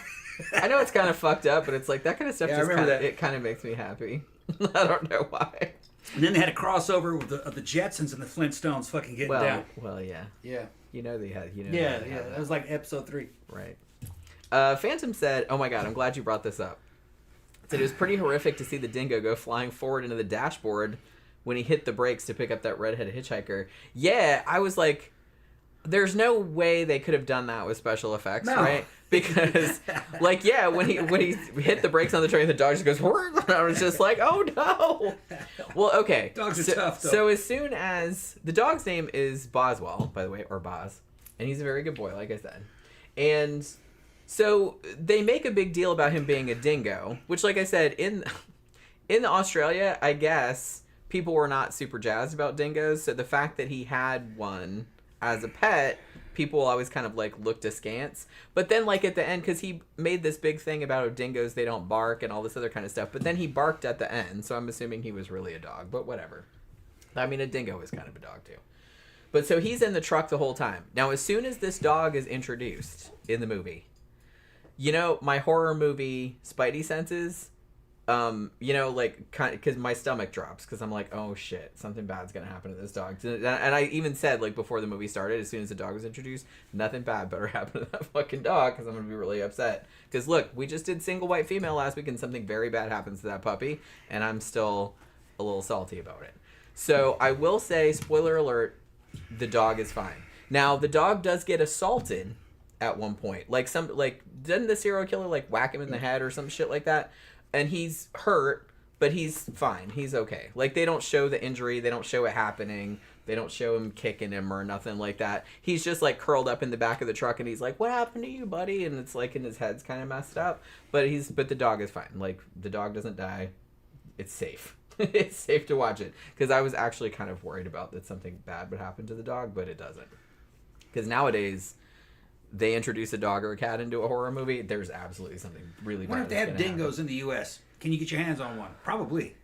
I know it's kind of fucked up, but it's like that kind of stuff it kind of makes me happy. I don't know why. And then they had a crossover with the Jetsons and the Flintstones fucking getting down. Well, yeah. Yeah. You know they had, Yeah, that was like episode 3. Right. Phantom said, oh my god, I'm glad you brought this up. Said it was pretty horrific to see the dingo go flying forward into the dashboard when he hit the brakes to pick up that redheaded hitchhiker. Yeah, I was like, there's no way they could have done that with special effects, right? Because, like, yeah, when he hit the brakes on the train, the dog just goes, and I was just like, oh no. Well, okay. Dogs are tough, though. So as soon as the dog's name is Boswell, by the way, or Boz, and he's a very good boy, like I said, and so they make a big deal about him being a dingo, which, like I said, in in Australia, I guess people were not super jazzed about dingoes. So the fact that he had one as a pet, people always kind of like looked askance. But then like at the end, because he made this big thing about dingoes, they don't bark and all this other kind of stuff. But then he barked at the end, so I'm assuming he was really a dog. But whatever. I mean, a dingo is kind of a dog too. But so he's in the truck the whole time. Now, as soon as this dog is introduced in the movie, you know, my horror movie Spidey senses, you know, like, kind of, because my stomach drops because I'm like, oh shit, something bad's gonna happen to this dog. And I even said, like, before the movie started, as soon as the dog was introduced, nothing bad better happen to that fucking dog because I'm gonna be really upset. Because look, we just did single white female last week and something very bad happens to that puppy, and I'm still a little salty about it. So I will say, spoiler alert, the dog is fine. Now, the dog does get assaulted at one point. Like, doesn't the serial killer, like, whack him in the head or some shit like that? And he's hurt, but he's fine. He's okay. Like, they don't show the injury. They don't show it happening. They don't show him kicking him or nothing like that. He's just, like, curled up in the back of the truck, and he's like, what happened to you, buddy? And it's, like, and his head's kind of messed up. But the dog is fine. Like, the dog doesn't die. It's safe. It's safe to watch it. Because I was actually kind of worried about that something bad would happen to the dog, but it doesn't. Because nowadays, they introduce a dog or a cat into a horror movie, there's absolutely something really bad. What if they have dingoes in the U.S.? Can you get your hands on one? Probably.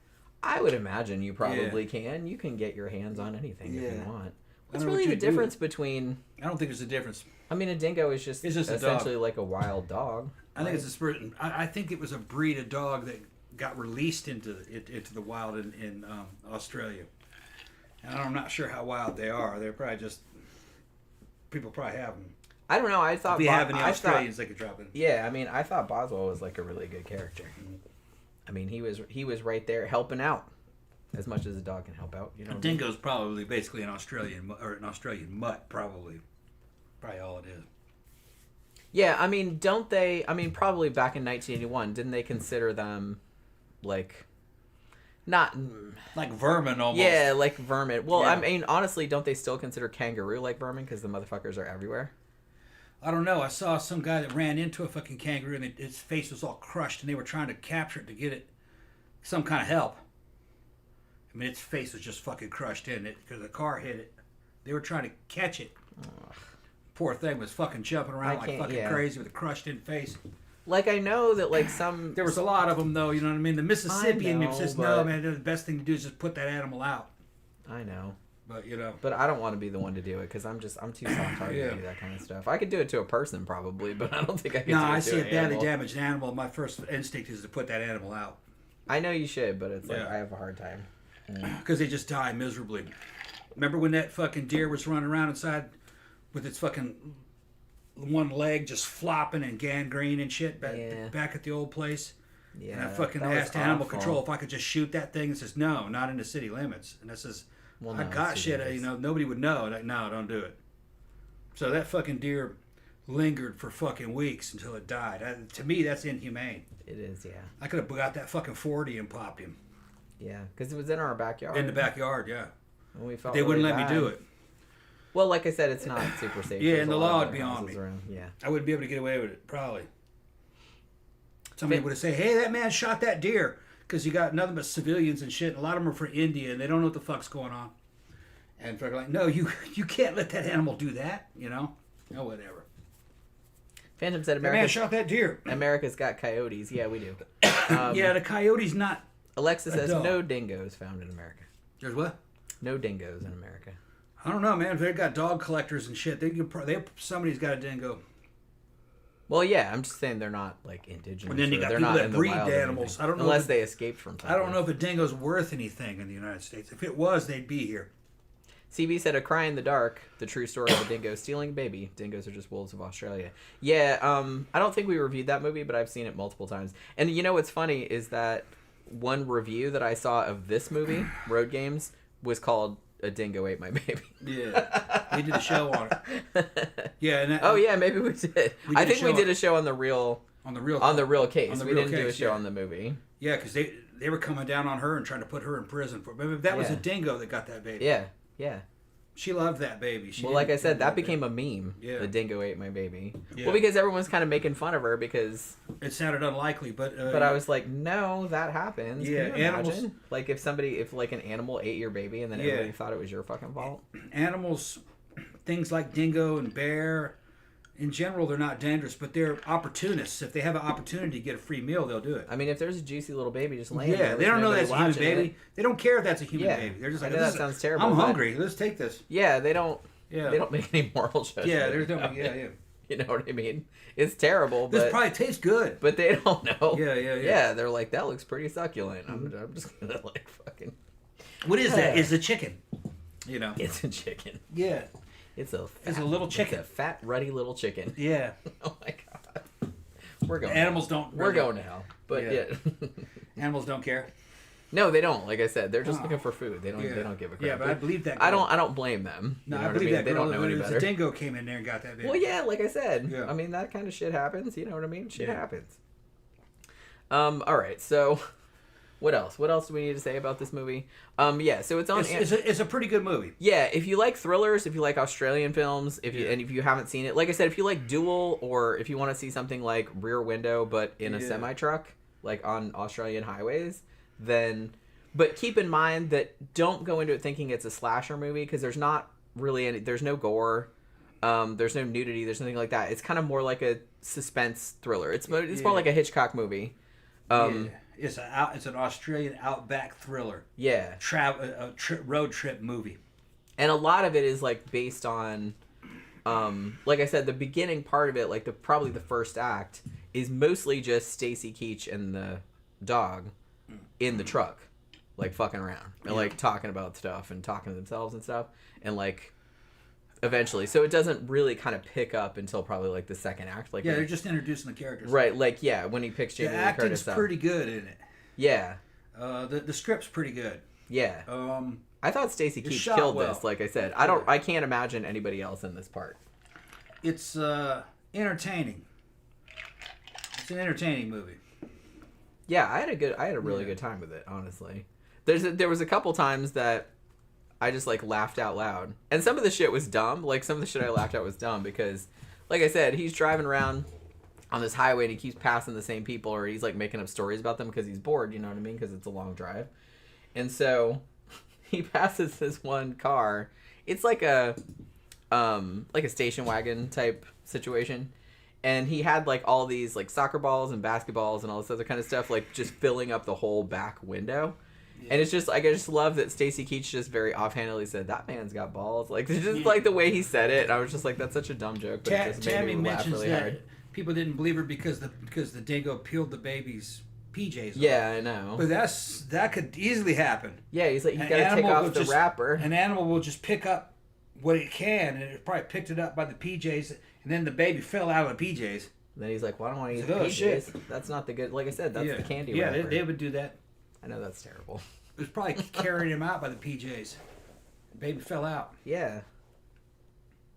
I would imagine you probably can. You can get your hands on anything if you want. What's really the difference between... I don't think there's a difference. I mean, a dingo is just essentially like a wild dog. I think it's a spirit. I think it was a breed of dog that got released into the wild in Australia. And I'm not sure how wild they are. They're probably just... People probably have them. I don't know. I thought... If we have any Australians, they could drop in. Yeah, I mean, I thought Boswell was like a really good character. I mean, he was right there helping out as much as a dog can help out. You know, a dingo's probably basically an Australian mutt, probably all it is. Yeah, I mean, don't they? I mean, probably back in 1981, didn't they consider them like not like vermin almost? Yeah, like vermin. Well, yeah. I mean, honestly, don't they still consider kangaroo like vermin because the motherfuckers are everywhere? I don't know. I saw some guy that ran into a fucking kangaroo and his face was all crushed and they were trying to capture it to get it some kind of help. I mean, its face was just fucking crushed in it because the car hit it. They were trying to catch it. Ugh. Poor thing was fucking jumping around like fucking crazy with a crushed in face. Like, I know that, like, some... There was a lot of them, though, you know what I mean? The Mississippian says, no, man, the best thing to do is just put that animal out. I know. But, you know. But I don't want to be the one to do it, because I'm too soft-hearted to do that kind of stuff. I could do it to a person, probably, but I don't think I could do it to an animal. No, I see a badly damaged animal. My first instinct is to put that animal out. I know you should, but it's like, I have a hard time. Because they just die miserably. Remember when that fucking deer was running around inside with its fucking one leg just flopping and gangrene and shit back at the old place? Yeah. And I fucking asked animal control if I could just shoot that thing. It says, no, not in the city limits. And I says, I got shit, you know, nobody would know. Like, no, don't do it. So that fucking deer lingered for fucking weeks until it died. To me, that's inhumane. It is, yeah. I could have got that fucking 40 and popped him. Yeah, because it was in our backyard. In the backyard, yeah. And we felt they wouldn't let me do it. Well, like I said, it's not super safe. Yeah, and the law would be on me. Around. Yeah. I wouldn't be able to get away with it, probably. Somebody would have said, hey, that man shot that deer. Because you got nothing but civilians and shit. And a lot of them are from India, and they don't know what the fuck's going on. And they're like, no, you can't let that animal do that, you know? No, whatever. Phantom said America. Man shot that deer. America's got coyotes. Yeah, we do. Yeah, the coyote's not. Alexa says no dingoes found in America. There's what? No dingoes in America. I don't know, man. If they've got dog collectors and shit, somebody's got a dingo. Well, yeah, I'm just saying they're not like indigenous. And then you got people that breed animals. I don't know unless they escaped from something. I don't know if a dingo's worth anything in the United States. If it was, they'd be here. CB said, "A Cry in the Dark: The True Story of a Dingo Stealing a Baby. Dingoes are just wolves of Australia." Yeah, I don't think we reviewed that movie, but I've seen it multiple times. And you know what's funny is that one review that I saw of this movie, Roadgames, was called "A Dingo Ate My Baby." Yeah, we did a show on it. Yeah, and yeah, maybe we did. I think we did a show on the real case. We didn't do a show on the movie. Yeah, because they were coming down on her and trying to put her in prison for. Maybe that was a dingo that got that baby. Yeah. She loved that baby. Well, like I said, that became a meme. Yeah. The dingo ate my baby. Yeah. Well, because everyone's kind of making fun of her because... It sounded unlikely, but... but I was like, no, that happens. Yeah, Can you animals... imagine? Like, if like an animal ate your baby and then everybody thought it was your fucking fault? Animals, things like dingo and bear, in general, they're not dangerous, but they're opportunists. If they have an opportunity to get a free meal, they'll do it. I mean, if there's a juicy little baby just laying there... Yeah, they don't know that's a human baby. It. They don't care if that's a human baby. They're just like, I know that sounds terrible. I'm hungry. Let's take this. Yeah, they don't... Yeah. They don't make any moral judgment. Yeah, there's no... Yeah. You know what I mean? It's terrible, but... This probably tastes good. But they don't know. Yeah. Yeah, they're like, that looks pretty succulent. I'm just gonna, like, fucking... What is that? It's a chicken. You know? It's a chicken. Yeah. It's a little chicken. It's a fat, ruddy little chicken. Yeah. Oh my god. We're going. Animals don't. We're going to hell. But yeah. Animals don't care. No, they don't. Like I said, they're just looking for food. They don't. They don't give a crap. Yeah, but I believe that. Girl. I don't blame them. No, you know I believe that. They Girl, don't know any better. The dingo came in there and got that baby. Well, yeah, like I said. Yeah. I mean, that kind of shit happens. You know what I mean? Shit happens. All right. So, what else? What else do we need to say about this movie? Yeah. So it's on. It's a pretty good movie. Yeah. If you like thrillers, if you like Australian films, and if you haven't seen it, like I said, if you like Duel, or if you want to see something like Rear Window but in a semi truck, like on Australian highways, then. But keep in mind that don't go into it thinking it's a slasher movie, because there's not really any. There's no gore. There's no nudity. There's nothing like that. It's kind of more like a suspense thriller. It's more like a Hitchcock movie. It's an Australian outback thriller. Yeah. Road trip movie. And a lot of it is like based on, like I said, the beginning part of it, like probably the first act, is mostly just Stacy Keach and the dog in the truck, like fucking around and like talking about stuff and talking to themselves and stuff, and like eventually, so it doesn't really kind of pick up until probably like the second act. Like they're just introducing the characters, right? Like when he picks Jamie Lee Curtis up. The acting's pretty good in it. Yeah. The script's pretty good. Yeah. I thought Stacy Keach killed this. Like I said, I can't imagine anybody else in this part. It's entertaining. It's an entertaining movie. Yeah, I had a really good time with it, honestly. There was a couple times that I just like laughed out loud. And some of the shit was dumb. Like some of the shit I laughed at was dumb because, like I said, he's driving around on this highway and he keeps passing the same people, or he's like making up stories about them because he's bored, you know what I mean? Because it's a long drive. And so he passes this one car. It's like a station wagon type situation. And he had like all these like soccer balls and basketballs and all this other kind of stuff, like just filling up the whole back window. Yeah. And it's just like, I just love that Stacy Keach just very offhandedly said, that man's got balls. Like, it's just like the way he said it. I was just like, that's such a dumb joke. But it just made me laugh really hard. People didn't believe her because the dingo peeled the baby's PJs off. Yeah, I know. But that could easily happen. Yeah, he's like, you gotta take off the wrapper. An animal will just pick up what it can, and it probably picked it up by the PJs, and then the baby fell out of the PJs. And then he's like, well, I don't want to eat the PJs. Shit. That's not the good, like I said, that's the candy wrapper. Yeah, they would do that. I know that's terrible. It was probably carrying him out by the PJs. The baby fell out. Yeah.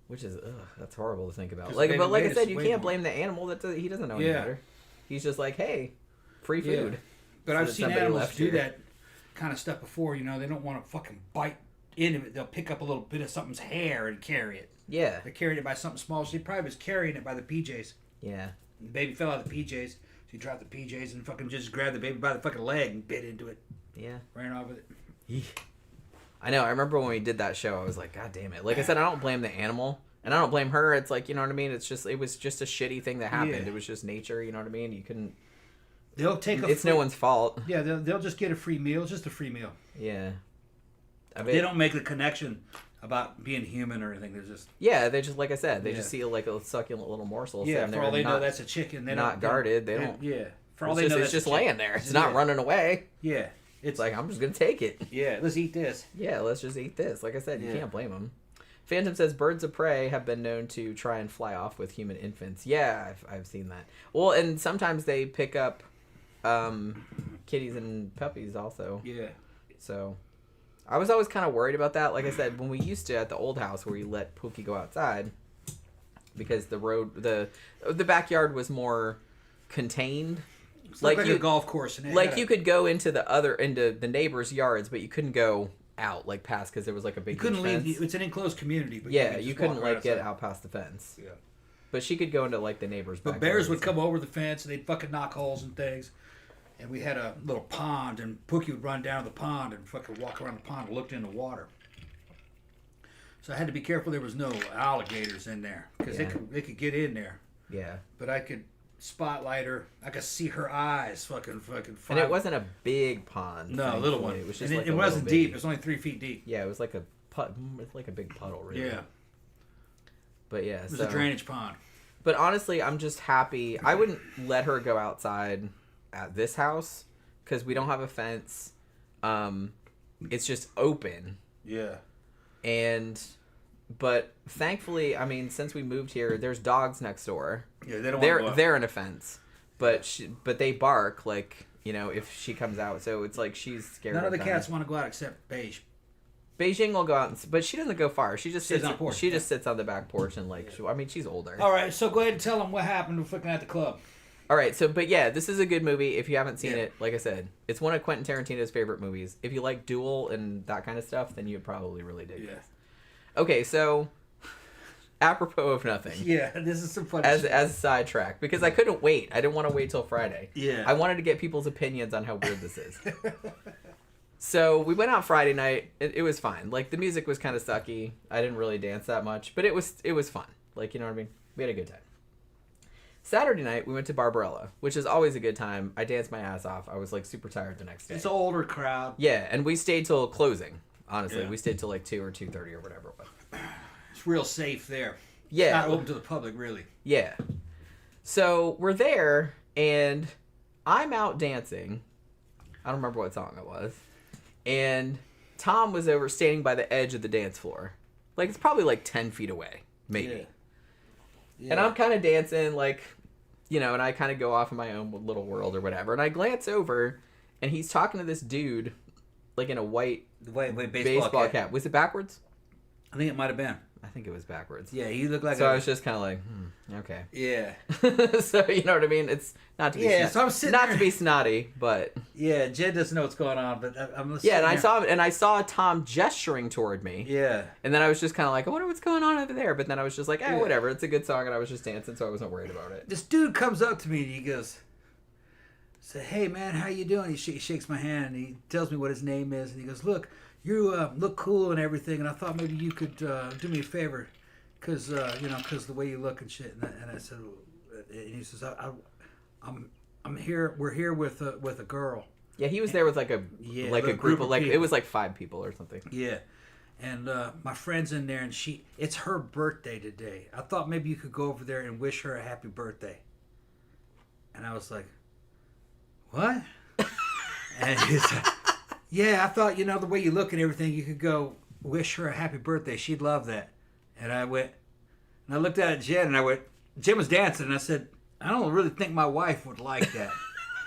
Which is, that's horrible to think about. Like, but like I said, you can't blame the animal. He doesn't know any better. He's just like, hey, free food. Yeah. But I've seen animals do that kind of stuff before. You know, they don't want to fucking bite into it. They'll pick up a little bit of something's hair and carry it. Yeah. They carried it by something small. She probably was carrying it by the PJs. Yeah. And the baby fell out of the PJs. She dropped the PJs and fucking just grabbed the baby by the fucking leg and bit into it. Yeah. Ran off with it. Yeah. I know. I remember when we did that show, I was like, God damn it. Like I said, I don't blame the animal. And I don't blame her. It's like, you know what I mean? It was just a shitty thing that happened. Yeah. It was just nature, you know what I mean? You couldn't... They'll take It's no one's fault. Yeah, they'll just get a free meal. It's just a free meal. Yeah. They don't make the connection about being human or anything. They're just... Yeah, they just, like I said, they just see like a succulent little morsel. Yeah, for all they know, that's a chicken. They're not guarded. They don't... Yeah. For all they know, it's just laying there. It's not running away. Yeah. It's like, I'm just going to take it. Yeah, let's eat this. Yeah, let's just eat this. Like I said, you can't blame them. Phantom says birds of prey have been known to try and fly off with human infants. Yeah, I've seen that. Well, and sometimes they pick up kitties and puppies also. Yeah. So I was always kind of worried about that. Like I said, when we used to at the old house where you let Pookie go outside, because the backyard was more contained. It's like a golf course. You could go into the neighbors' yards, but you couldn't go out, like past, because there was like a big You couldn't fence. leave. It's an enclosed community. But Yeah, could you just couldn't walk like right get outside. out past the fence. Yeah. But she could go into like the neighbor's But backyard. bears would come over the fence and they'd fucking knock holes and things. And we had a little pond, and Pookie would run down the pond and fucking walk around the pond and look in the water. So I had to be careful there was no alligators in there, because they could get in there. Yeah. But I could spotlight her. I could see her eyes fucking. And it wasn't a big pond. No, a little one. It was just and like it a wasn't little deep. baby. It was only 3 feet deep. Yeah, it was like a it's like a big puddle, really. Yeah. But yeah, It was a drainage pond. But honestly, I'm just happy. I wouldn't let her go outside at this house because we don't have a fence. It's just open. Yeah. But thankfully, I mean, since we moved here, there's dogs next door. Yeah, they don't. They're in a fence, but they bark like, you know, if she comes out. So it's like she's scared. None of the them. cats want to go out except Beige. Beijing will go out, but she doesn't go far. She just sits on the porch. She just sits on the back porch and like. I mean, she's older. All right, so go ahead and tell them what happened fucking at the club. All right, but yeah, this is a good movie. If you haven't seen it, like I said, it's one of Quentin Tarantino's favorite movies. If you like Duel and that kind of stuff, then you'd probably really dig it. Okay, so apropos of nothing. Yeah, this is some funny as shit. a sidetrack, because I couldn't wait. I didn't want to wait till Friday. Yeah. I wanted to get people's opinions on how weird this is. So we went out Friday night. It was fine. Like the music was kind of sucky. I didn't really dance that much, but it was fun. Like, you know what I mean? We had a good time. Saturday night we went to Barbarella, which is always a good time. I danced my ass off. I was like super tired the next day. It's an older crowd. Yeah, and we stayed till closing. Honestly, Yeah. we stayed till like 2 or 2:30 or whatever it was. It's real safe there. Yeah, It's not open to the public, really. Yeah. So we're there, and I'm out dancing. I don't remember what song it was. And Tom was over standing by the edge of the dance floor. Like, it's probably like 10 feet away, maybe. Yeah. Yeah. And I'm kind of dancing, like, you know, and I kind of go off in my own little world or whatever. And I glance over, and he's talking to this dude, like, in a white baseball cap. Was it backwards? I think it might have been. I think it was backwards. Yeah, he looked like So I was just kind of like, okay. Yeah. So, you know what I mean? It's not to be so I'm sitting not there. to be snotty, but Yeah, Jed doesn't know what's going on, but I'm listening. yeah, and I saw Tom gesturing toward me. Yeah. And then I was just kind of like, I wonder what's going on over there. But then I was just like, Yeah. whatever. It's a good song, and I was just dancing, so I wasn't worried about it. This dude comes up to me and he goes, "Say, hey man, how you doing?" He shakes my hand and he tells me what his name is, and he goes, "Look, you look cool and everything, and I thought maybe you could do me a favor, cause the way you look and shit." And I said, and he says, I'm here. We're here with a girl. Yeah, he was there with like a group of like people. it was like 5 people or something. Yeah. And my friend's in there, and it's her birthday today. I thought maybe you could go over there and wish her a happy birthday. And I was like, what? And he's like, yeah, I thought, the way you look and everything, you could go wish her a happy birthday. She'd love that. And I went, and I looked at Jen, and I went, Jen was dancing, and I said, I don't really think my wife would like that.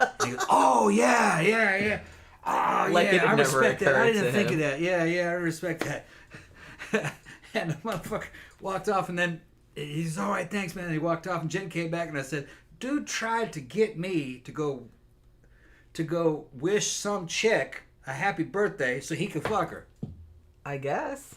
And he goes, oh, yeah. Oh, Like yeah, it I never respect that. I occurred didn't to think him. of that. Yeah, I respect that. And the motherfucker walked off, and then he says, all right, thanks, man. And he walked off, and Jen came back, and I said, dude tried to get me to go wish some chick a happy birthday so he could fuck her. I guess.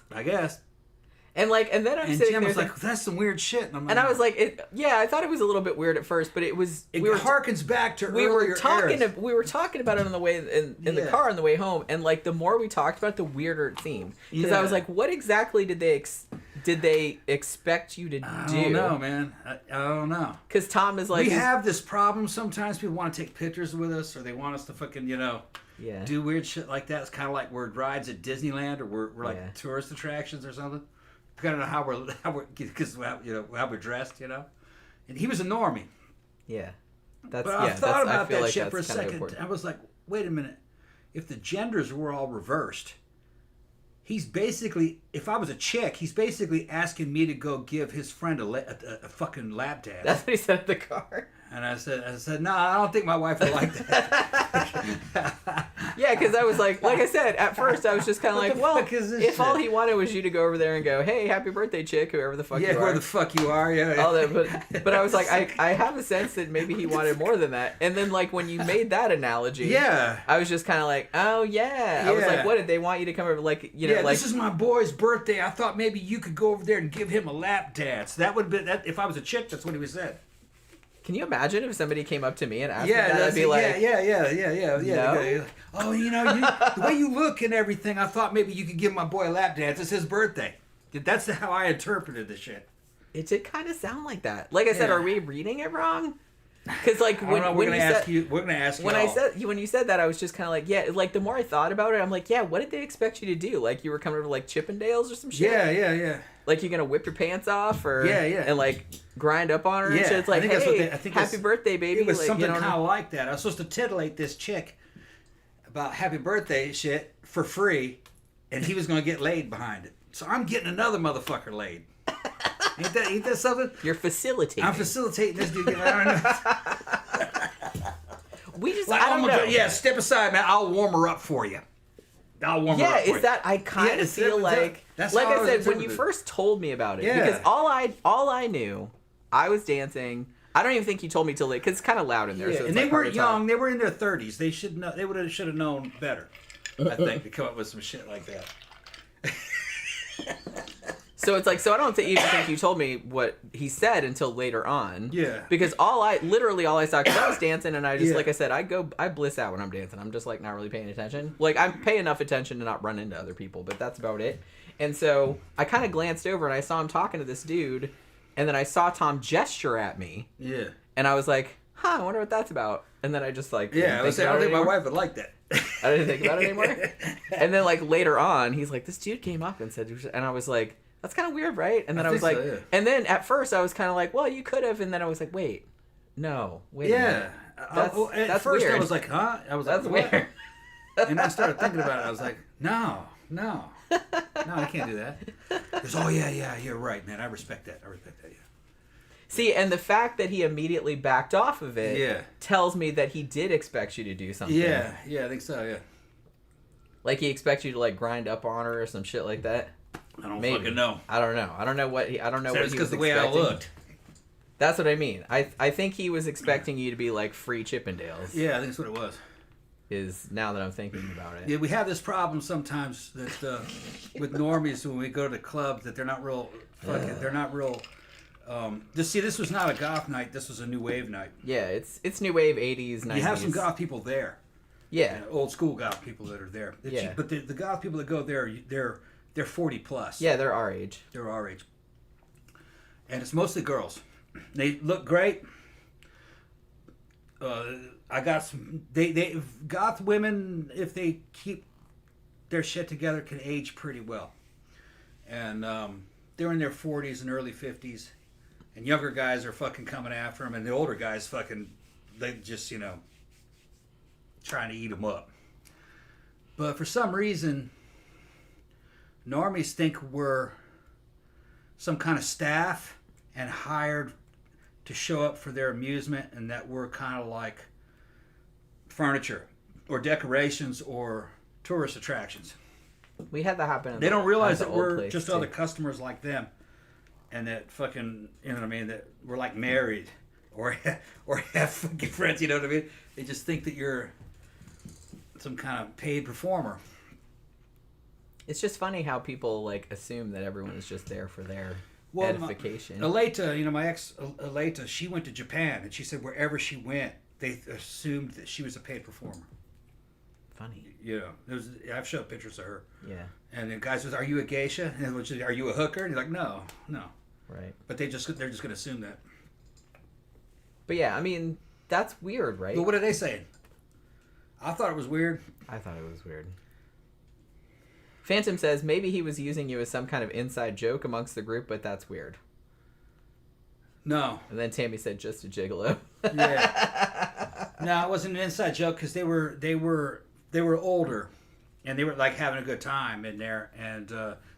And then I'm And sitting Jen there was like, that's some weird shit. And I'm like, I was like, I thought it was a little bit weird at first, but it was. it harkens back to we earlier were talking. eras. We were talking about it on the way in the Yeah. car on the way home, and like the more we talked about it, the weirder it seemed. Because I was Yeah. like, what exactly did they expect you to do? I don't know, man. I don't know. Because Tom is like, We have this problem. Sometimes people want to take pictures with us, or they want us to fucking, yeah, do weird shit like that. It's kind of like we're rides at Disneyland, or we're like Yeah. tourist attractions or something. Depending on how we're because how we're dressed, And he was a normie. yeah. That's But yeah. I thought about I feel that like shit that's for a kind of second. important. I was like, wait a minute. If the genders were all reversed, he's basically, if I was a chick, he's basically asking me to go give his friend a fucking lap dance. That's what he said in the car. And I said, no, I don't think my wife would like that. Yeah, because I was like I said, at first I was just kind of like, well, if all he wanted was you to go over there and go, hey, happy birthday, chick, whoever the fuck you are. Yeah, whoever the fuck you are, yeah. All that, but I was like, I have a sense that maybe he wanted more than that. And then, like, when you made that analogy, yeah, I was just kind of like, oh, yeah. I was like, what, did they want you to come over, like, you know, like... this is my boy's birthday. I thought maybe you could go over there and give him a lap dance. That would be, that. If I was a chick, that's what he would have said. Can you imagine if somebody came up to me and asked me that? I'd be like... Yeah. No? Oh, you know, the way you look and everything, I thought maybe you could give my boy a lap dance. It's his birthday. That's how I interpreted the shit. It did kind of sound like that. Like I said, are we reading it wrong? Because like we're gonna ask you. When you said that, I was just kind of like, yeah. Like the more I thought about it, I'm like, yeah. What did they expect you to do? Like you were coming over to like Chippendales or some shit? Yeah. Like you're gonna whip your pants off or and like grind up on her and shit. It's like, hey, happy birthday, baby. It was like, something kind of like that. I was supposed to titillate this chick about happy birthday shit for free, and he was gonna get laid behind it. So I'm getting another motherfucker laid. Ain't that something? You're facilitating. I'm facilitating this dude. I don't know. We just, like, I don't know. Yeah, step aside, man. I'll warm her up for you. I'll warm her up for you. Yeah, is that, I kind of feel like, like I said, when you first told me about it, because all I knew, I was dancing. I don't even think you told me till late, because it's kind of loud in there. Yeah, so and they weren't young. They were in their 30s. They should know. They should have known better, I think, to come up with some shit like that. So it's like, so I don't even think you told me what he said until later on. Yeah. Because literally all I saw, because I was dancing and I just, like I said, I bliss out when I'm dancing. I'm just like not really paying attention. Like I pay enough attention to not run into other people, but that's about it. And so I kind of glanced over and I saw him talking to this dude, and then I saw Tom gesture at me. Yeah. And I was like, I wonder what that's about. And then I just like, I don't think my wife would like that. I didn't think about it anymore. And then like later on, he's like, this dude came up and said, and I was like, that's kind of weird, right? And then I was like, and then at first I was kind of like, well, you could have, and then I was like, wait a minute. At first weird. I was like, huh? I was that's like, weird. And I started thinking about it. I was like, no, I can't do that. He goes, oh yeah, you're right, man. I respect that. Yeah. See, and the fact that he immediately backed off of it tells me that he did expect you to do something. Yeah, I think so, yeah. Like he expects you to like grind up on her or some shit like that. I don't fucking know. I don't know. I don't know what he was because the expecting. way I looked. That's what I mean. I think he was expecting you to be like free Chippendales. Yeah, I think that's what it was. Is now that I'm thinking about it. Yeah, we have this problem sometimes that with normies when we go to clubs that they're not real fucking. They're not real. This was not a goth night. This was a new wave night. Yeah, it's new wave 80s, 90s. You have some goth people there. Yeah, old school goth people that are there. But the goth people that go there, they're 40 plus. Yeah, they're our age. And it's mostly girls. They look great. I got some. They goth women, if they keep their shit together, can age pretty well. And they're in their 40s and early 50s, and younger guys are fucking coming after them, and the older guys they just trying to eat them up. But for some reason, normies think we're some kind of staff and hired to show up for their amusement, and that we're kind of like furniture or decorations or tourist attractions. We had that happen. They don't realize that we're just other customers like them, and that fucking, you know what I mean, that we're like married or have fucking friends, you know what I mean? They just think that you're some kind of paid performer. It's just funny how people like assume that everyone is just there for their edification. Aleta, my ex Aleta, she went to Japan, and she said wherever she went, they assumed that she was a paid performer. Funny. I've showed pictures of her. Yeah. And the guy says, "Are you a geisha?" And which is, "Are you a hooker?" And he's like, "No." Right. But they're just gonna assume that. But yeah, I mean, that's weird, right? But what are they saying? I thought it was weird. I thought it was weird. Phantom says maybe he was using you as some kind of inside joke amongst the group, but that's weird. No. And then Tammy said just a gigolo. Yeah. No, it wasn't an inside joke because they were older, and they were like having a good time in there, and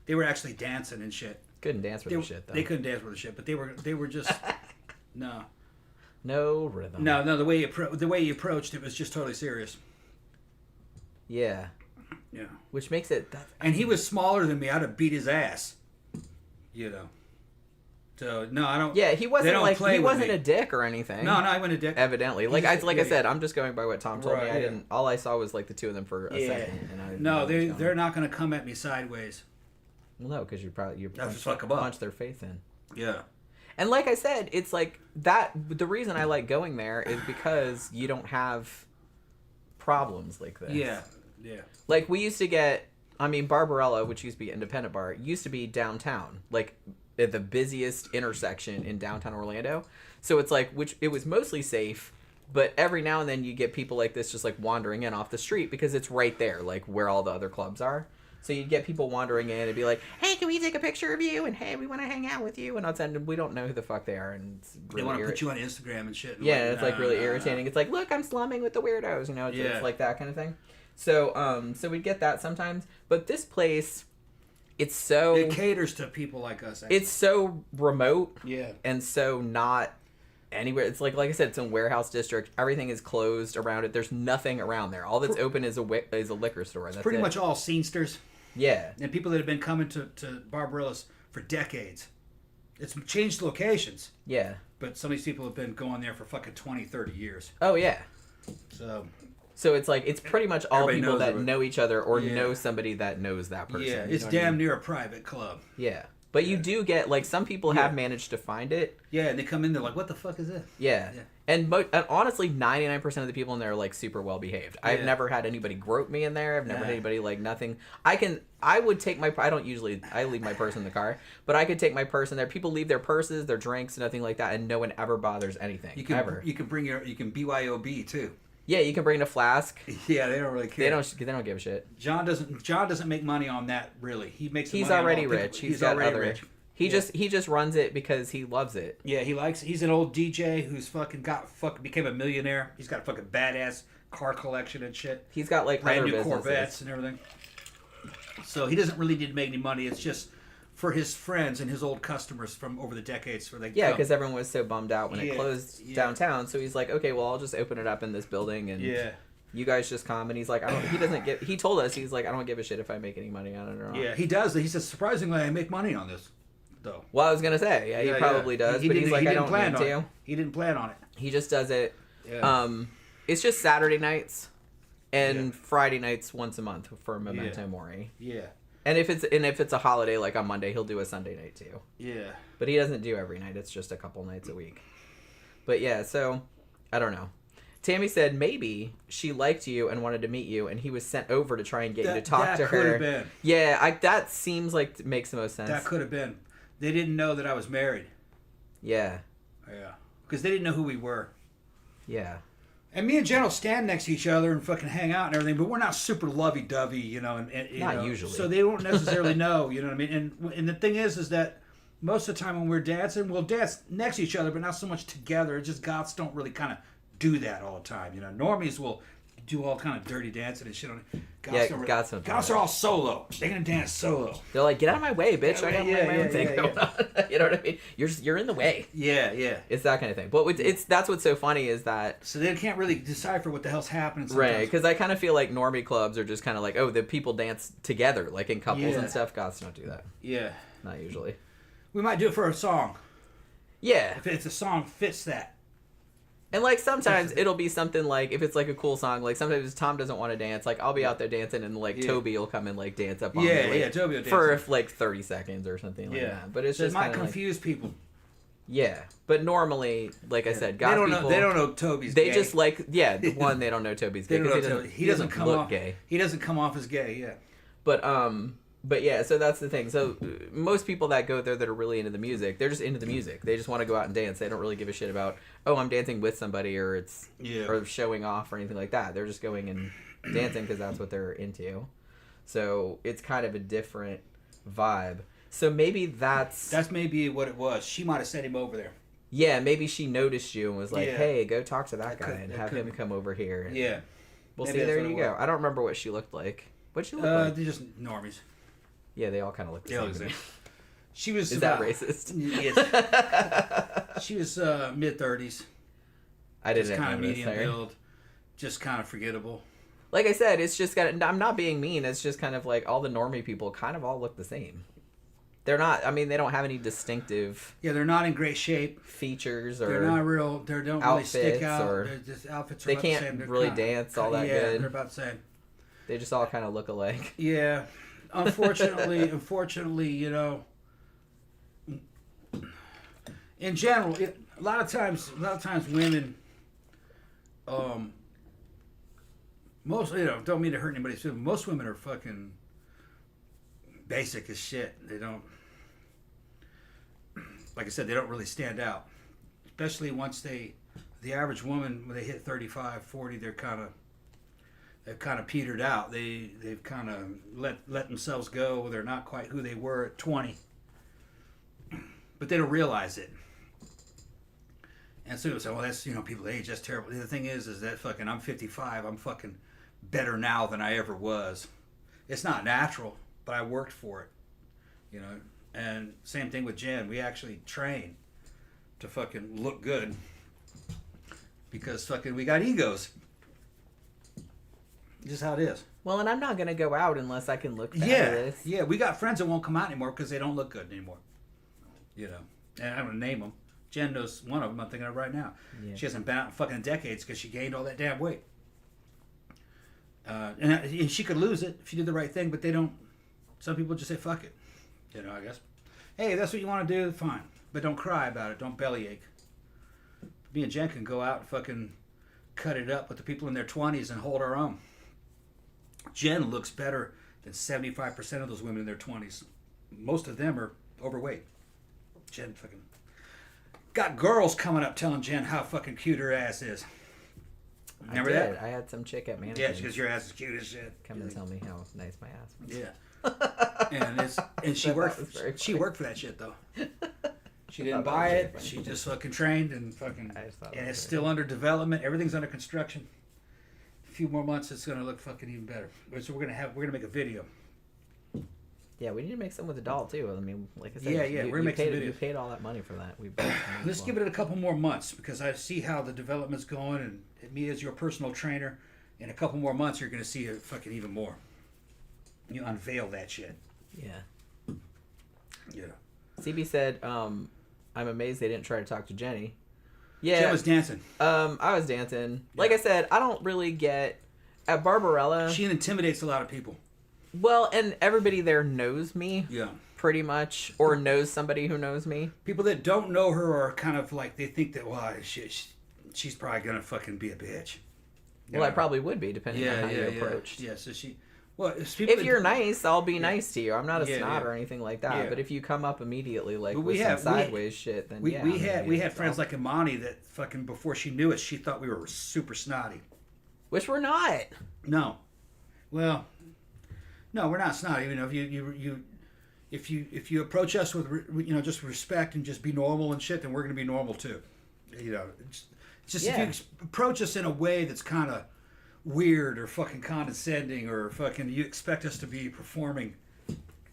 they were actually dancing and shit. Couldn't dance with the shit though. They couldn't dance with the shit, but they were just no. No rhythm. No. The way you approached it was just totally serious. Yeah. Yeah. Which makes it... And he was smaller than me. I'd have beat his ass. You know. So, no, I don't... Yeah, he wasn't like... He wasn't me. a dick or anything. No, I wasn't a dick. Evidently. Like I said, I'm just going by what Tom told me. I didn't... All I saw was like the two of them for a second. And I didn't know they're not going to come at me sideways. Well, no, because you fuck punch their face in. Yeah. And like I said, it's like that... The reason I like going there is because you don't have problems like this. Yeah. Yeah. Like, we used to get... I mean, Barbarella, which used to be an independent bar, used to be downtown. Like, at the busiest intersection in downtown Orlando. So it's like, it was mostly safe, but every now and then you get people like this just like wandering in off the street because it's right there, like where all the other clubs are. So you'd get people wandering in and be like, hey, can we take a picture of you? And hey, we want to hang out with you. And I'll send them, we don't know who the fuck they are. And it's really they want to put you on Instagram and shit. And yeah, it's like really irritating. It's like, look, I'm slumming with the weirdos, you know, it's like that kind of thing. So, so we'd get that sometimes. But this place... It caters to people like us. Actually. It's so remote. Yeah. And so not anywhere. It's like I said, it's in warehouse district. Everything is closed around it. There's nothing around there. All that's open is a liquor store. That's pretty much all scenesters. Yeah. And people that have been coming to Barbarella's for decades. It's changed locations. Yeah. But some of these people have been going there for fucking 20, 30 years. Oh, yeah. So it's like, it's pretty much all everybody people that know each other or know somebody that knows that person. Yeah, it's damn near a private club. Yeah. But you do get, like, some people have managed to find it. Yeah, and they come in, they're like, what the fuck is this? Yeah. And honestly, 99% of the people in there are, like, super well behaved. I've never had anybody grope me in there. I've never had anybody, like, nothing. I would take my, I leave my purse in the car, but I could take my purse in there. People leave their purses, their drinks, nothing like that, and no one ever bothers anything. You can BYOB, too. Yeah, you can bring a flask. Yeah, they don't really care. They don't give a shit. John doesn't make money on that really. He's already rich. He's already rich. He just runs it because he loves it. Yeah, he's an old DJ who's became a millionaire. He's got a fucking badass car collection and shit. He's got like brand other new businesses. Corvettes and everything. So he doesn't really need to make any money. It's just for his friends and his old customers from over the decades. Because everyone was so bummed out when it closed downtown. So he's like, okay, well, I'll just open it up in this building and you guys just come. And he's like, he told us, he's like, I don't give a shit if I make any money on it or not. Yeah, he does. He says, surprisingly, I make money on this, though. Well, I was going to say, he probably does. But he's like, I don't need to. He didn't plan on it. He just does it. Yeah. It's just Saturday nights and Friday nights once a month for Memento Mori. Yeah. And if it's a holiday, like on Monday, he'll do a Sunday night too. Yeah. But he doesn't do every night. It's just a couple nights a week. But yeah, so I don't know. Tammy said maybe she liked you and wanted to meet you, and he was sent over to try and get you to talk to her. That could have been. Yeah, that seems like makes the most sense. That could have been. They didn't know that I was married. Yeah. Yeah. Because they didn't know who we were. Yeah. And me and Jen will stand next to each other and fucking hang out and everything, but we're not super lovey-dovey, you know. And not usually. So they don't necessarily know, you know what I mean? And the thing is that most of the time when we're dancing, we'll dance next to each other, but not so much together. It's just goths don't really kind of do that all the time, you know. Normies will do all kind of dirty dancing and shit on it. Goths are all solo. They're going to dance solo. They're like, get out of my way, bitch. I got my own thing going on. You know what I mean? You're in the way. Yeah, yeah. It's that kind of thing. But that's what's so funny is that... So they can't really decipher what the hell's happening sometimes. Right, because I kind of feel like normie clubs are just kind of like, oh, the people dance together, like in couples and stuff. Goths don't do that. Yeah. Not usually. We might do it for a song. Yeah. If the song fits that. And, like, sometimes it'll be something like, if it's, like, a cool song, like, sometimes Tom doesn't want to dance. Like, I'll be out there dancing, and, like, Toby will come and, like, dance up on me. Like, Toby will dance. For, like, 30 seconds or something like that. But it's just it might confuse people. Yeah. But normally, like I said, goth people... They don't know Toby's gay. They just, like... Yeah, one, they don't know Toby's gay. He doesn't come look off gay. He doesn't come off as gay, yeah. But yeah, so that's the thing. So most people that go there that are really into the music, they're just into the music. They just want to go out and dance. They don't really give a shit about, oh, I'm dancing with somebody or or showing off or anything like that. They're just going and dancing because that's what they're into. So it's kind of a different vibe. So maybe that's maybe what it was. She might have sent him over there. Yeah, maybe she noticed you and was like, hey, go talk to that guy and have him come over here. And yeah. We'll see. There you go. I don't remember what she looked like. What'd she look like? They're just normies. Yeah, they all kind of look the same. She was. Is that racist? Yes. She was mid-30s. I didn't just kind of medium there. build, just kind of forgettable. like I said, it's just got. I'm not being mean. It's just kind of like all the normie people kind of all look the same. They're not. I mean, they don't have any distinctive. Yeah, they're not in great shape. Features or they're not real. They don't really stick out. Or just outfits are they about the same. can't They're really kinda, dance all that good. They're about the same. They just all kind of look alike. Yeah, unfortunately, you know, in general, a lot of times, women, most, you know, don't mean to hurt anybody's feelings. Most women are fucking basic as shit. They don't, like I said, they don't really stand out. Especially once the average woman, when they hit 35, 40, they've kind of petered out. They've kind of let themselves go. They're not quite who they were at 20. But they don't realize it. And so people say, well, that's, you know, people age, that's terrible. The thing is that fucking, I'm 55, I'm fucking better now than I ever was. It's not natural, but I worked for it, you know. And same thing with Jen. We actually train to fucking look good because fucking we got egos. Just how it is. Well, and I'm not going to go out unless I can look fabulous. Yeah, we got friends that won't come out anymore because they don't look good anymore. You know, and I'm going to name them. Jen knows one of them I'm thinking of right now. Yeah. She hasn't been out in fucking decades because she gained all that damn weight. And she could lose it if she did the right thing, but they don't. Some people just say, fuck it. You know, I guess. Hey, if that's what you want to do, fine. But don't cry about it. Don't bellyache. Me and Jen can go out and fucking cut it up with the people in their 20s and hold our own. Jen looks better than 75% of those women in their 20s. Most of them are overweight. Jen fucking... Got girls coming up telling Jen how fucking cute her ass is. Remember that? I had some chick at Mannequin. Yeah, because your ass is cute as shit. Come and tell me how nice my ass was. Yeah. and she worked for that shit though. She didn't buy it. She just fucking trained and fucking... And it's still under development. Everything's under construction. A few more months, it's gonna look fucking even better. So we're gonna make a video. Yeah, we need to make some with the doll too. I mean, like I said, we're gonna make some videos. You paid all that money for that. Let's give it a couple more months because I see how the development's going, and me as your personal trainer, in a couple more months you're gonna see it fucking even more. You unveil that shit. Yeah. Yeah. CB said, "I'm amazed they didn't try to talk to Jenny." Yeah, Jen was dancing. I was dancing. Like I said, I don't really get at Barbarella. She intimidates a lot of people. Well, and everybody there knows me. Yeah. Pretty much, or knows somebody who knows me. People that don't know her are kind of like, they think that, well, she's probably gonna fucking be a bitch. Well, I probably would be, depending on how you approached. Yeah, so she... Well, if you're nice, I'll be nice to you. I'm not a snot or anything like that. Yeah. But if you come up immediately with some sideways shit, then we had friends like Imani that fucking before she knew us, she thought we were super snotty. Which we're not. No. Well, no, we're not snotty. You know, if you approach us with just respect and just be normal and shit, then we're gonna be normal too. You know, it's just if you approach us in a way that's kind of weird or fucking condescending or fucking you expect us to be performing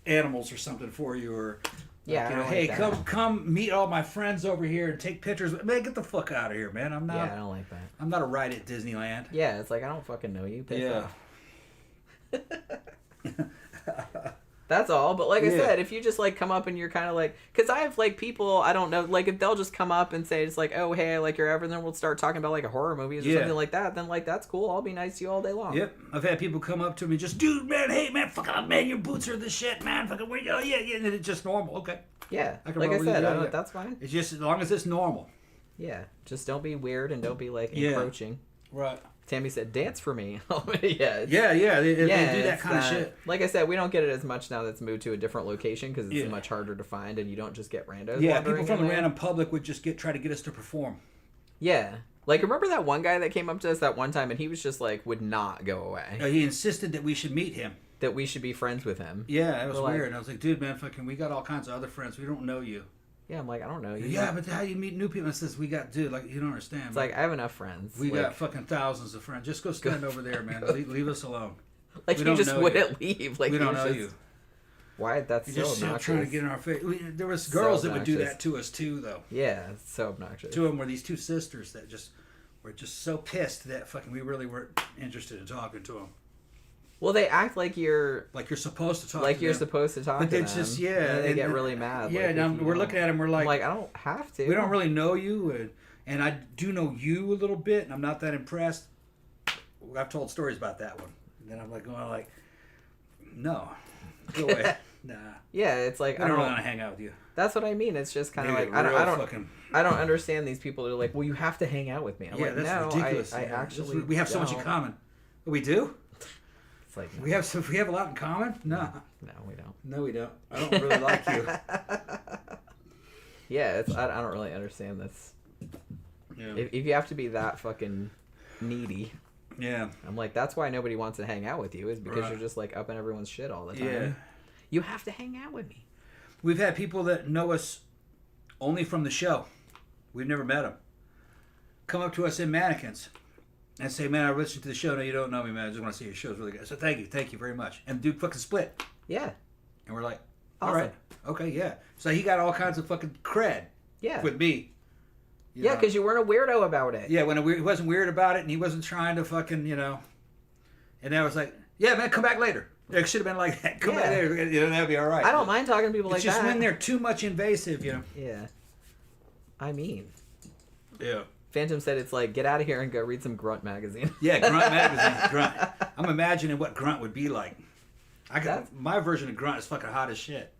animals or something for you or hey, come meet all my friends over here and take pictures. Man, get the fuck out of here, man. I don't like that. I'm not a ride at Disneyland. Yeah, it's like I don't fucking know you. Piss off. That's all. But like I said, if you just like come up and you're kind of like, because I have like people I don't know, like if they'll just come up and say it's like, oh hey, I like your ever, and then we'll start talking about like a horror movies or something like that. Then like that's cool. I'll be nice to you all day long. Yep, I've had people come up to me just, dude, man, hey man, fuck up, man, your boots are the shit, man, fucking, oh yeah, and it's just normal. Okay. Yeah, like I said, that's fine. It's just as long as it's normal. Yeah, just don't be weird and don't be like encroaching. Right. Tammy said, "Dance for me." They do that kind of shit. Like I said, we don't get it as much now that's moved to a different location because it's much harder to find, and you don't just get randos. Yeah, people from the random public would just try to get us to perform. Yeah, like remember that one guy that came up to us that one time, and he was just like would not go away. He insisted that we should meet him. That we should be friends with him. Yeah, it was weird. And I was like, dude, man, fucking, we got all kinds of other friends. We don't know you. Yeah, I'm like, I don't know you. Yeah, but how you meet new people? It says we got, dude, like you don't understand. It's like I have enough friends. We got fucking thousands of friends. Just go stand over there, man. Leave us alone. Like you just wouldn't leave. Like we don't know you. Why? That's so obnoxious. Just trying to get in our face. There was girls that would do that to us too, though. Yeah, it's so obnoxious. Two of them were these two sisters that just were just so pissed that fucking we really weren't interested in talking to them. Well, they act like you're supposed to talk. Like to you're them. supposed to talk But to them. they just And they get really mad. Yeah, like, now we're looking at them. We're like, I'm like, I don't have to. We don't really know you, and I do know you a little bit, and I'm not that impressed. I've told stories about that one, and then I'm like going like, no, go away, nah. Yeah, it's like I don't really want to hang out with you. That's what I mean. It's just kind of like I don't understand these people that are like, well, you have to hang out with me. I'm like, that's no, ridiculous. I actually we have so much in common. We do. It's like no. We have a lot in common. No, we don't. No, we don't. I don't really like you. Yeah, I don't really understand this. Yeah. If you have to be that fucking needy. Yeah. I'm like, that's why nobody wants to hang out with you, is because you're just like up in everyone's shit all the time. Yeah. You have to hang out with me. We've had people that know us only from the show. We've never met them. Come up to us in Mannequins and say, man, I listened to the show. No, you don't know me, man. I just want to say your show's really good. So thank you very much. And dude fucking split. Yeah. And we're like, awesome. all right. Okay, yeah. So he got all kinds of fucking cred. Yeah. With me. Yeah, because you weren't a weirdo about it. Yeah, when he wasn't weird about it and he wasn't trying to fucking, And I was like, yeah, man, come back later. It should have been like that. Come back later. That'd be all right. I don't mind talking to people like that. It's just when they're too much invasive, Yeah. I mean. Yeah. Phantom said it's like, get out of here and go read some Grunt magazine. Yeah, Grunt magazine. Grunt. I'm imagining what Grunt would be like. My version of Grunt is fucking hot as shit.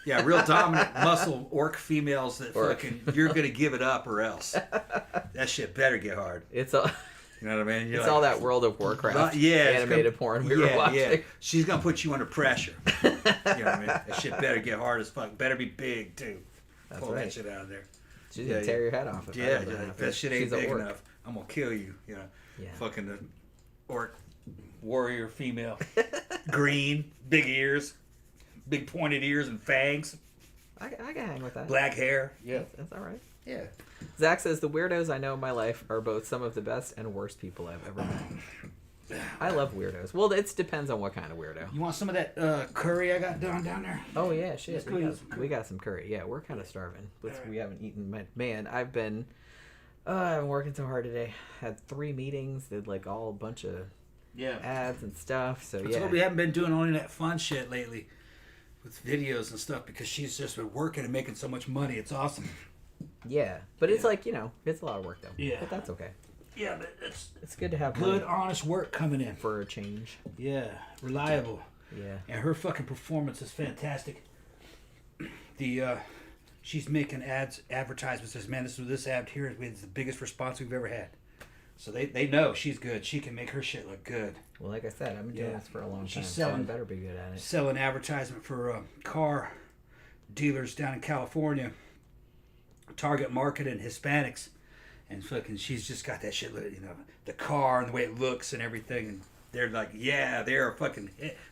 Yeah, real dominant muscle orc females that fucking, you're going to give it up or else. That shit better get hard. It's all... You know what I mean? It's like, all that World of Warcraft animated porn we were watching. Yeah. She's going to put you under pressure. You know what I mean? That shit better get hard as fuck. Better be big, too. That's Pull right. that shit out of there. She's going to tear your head off. If that shit ain't big enough, I'm going to kill you. Fucking the orc warrior female. Green, big ears. Big pointed ears and fangs. I can hang with that. Black hair. Yeah. That's all right. Yeah. Zach says, the weirdos I know in my life are both some of the best and worst people I've ever met. I love weirdos. Well, it depends on what kind of weirdo. You want some of that curry I got down there? Oh, yeah, shit. We got some curry. Yeah, we're kind of starving. We haven't eaten. Man, I've been working so hard today. Had 3 meetings. Did like all a bunch of ads and stuff. So, That's what we haven't been doing only that fun shit lately. With videos and stuff, because she's just been working and making so much money. It's awesome. Yeah, but it's like, it's a lot of work though. Yeah. But that's okay. Yeah, but it's good to have good, honest work coming in. For a change. Yeah, reliable. Yeah. And her fucking performance is fantastic. She's making advertisements. Says, man, this ad here is the biggest response we've ever had. So they know she's good. She can make her shit look good. Well, like I said, I've been doing this for a long time. She's selling, so I better be good at it. Selling advertisement for car dealers down in California. Target market and Hispanics. And fucking, she's just got that shit, the car and the way it looks and everything. And they're like, yeah, they're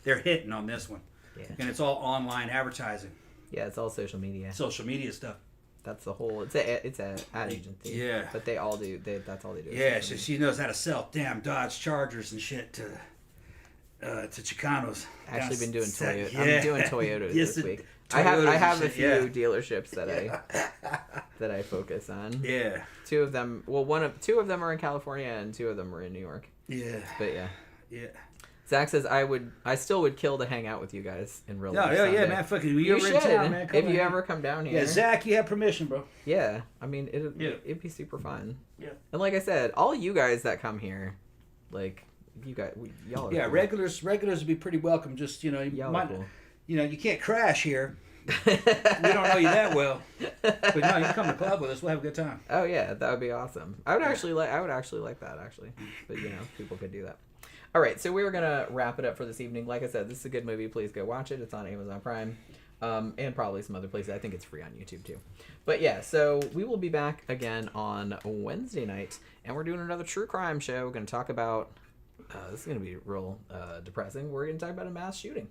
hitting on this one. Yeah. And it's all online advertising. Yeah, it's all social media. Social media stuff. That's the whole. It's a ad agency. Yeah. But they all do. That's all they do. Yeah, so she knows how to sell damn Dodge Chargers and shit to Chicanos. Actually, been doing Toyota. Yeah. I'm doing Toyotas this week. I Toyotas have a few dealerships that I focus on. Yeah. 2 of them. Well, 2 of them are in California and 2 of them are in New York. Yeah. But yeah. Yeah. Zach says I still would kill to hang out with you guys in real life. Yeah, man. Fucking, you should. In town, man. If you ever come down here. Yeah, Zach, you have permission, bro. Yeah, I mean it'd be super fun. Yeah. And like I said, all you guys that come here, like you guys, y'all are cool. regulars would be pretty welcome. Just you might, cool. You can't crash here. We don't know you that well, but no, you come to the club with us. We'll have a good time. Oh yeah, that would be awesome. I would actually like that actually, but people could do that. All right, so we're gonna wrap it up for this evening. Like I said, this is a good movie. Please go watch it. It's on Amazon Prime, and probably some other places. I think it's free on YouTube too. But yeah, so we will be back again on Wednesday night, and we're doing another true crime show. We're gonna talk about. This is gonna be real depressing. We're gonna talk about a mass shooting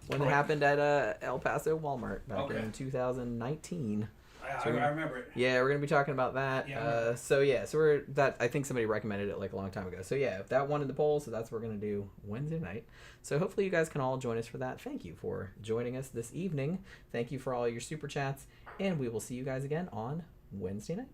when it happened at El Paso Walmart back in 2019. I remember it. Yeah, we're gonna be talking about that. Yeah, so I think somebody recommended it like a long time ago. So yeah, if that won in the poll, so that's what we're gonna do Wednesday night. So hopefully you guys can all join us for that. Thank you for joining us this evening. Thank you for all your super chats, and we will see you guys again on Wednesday night.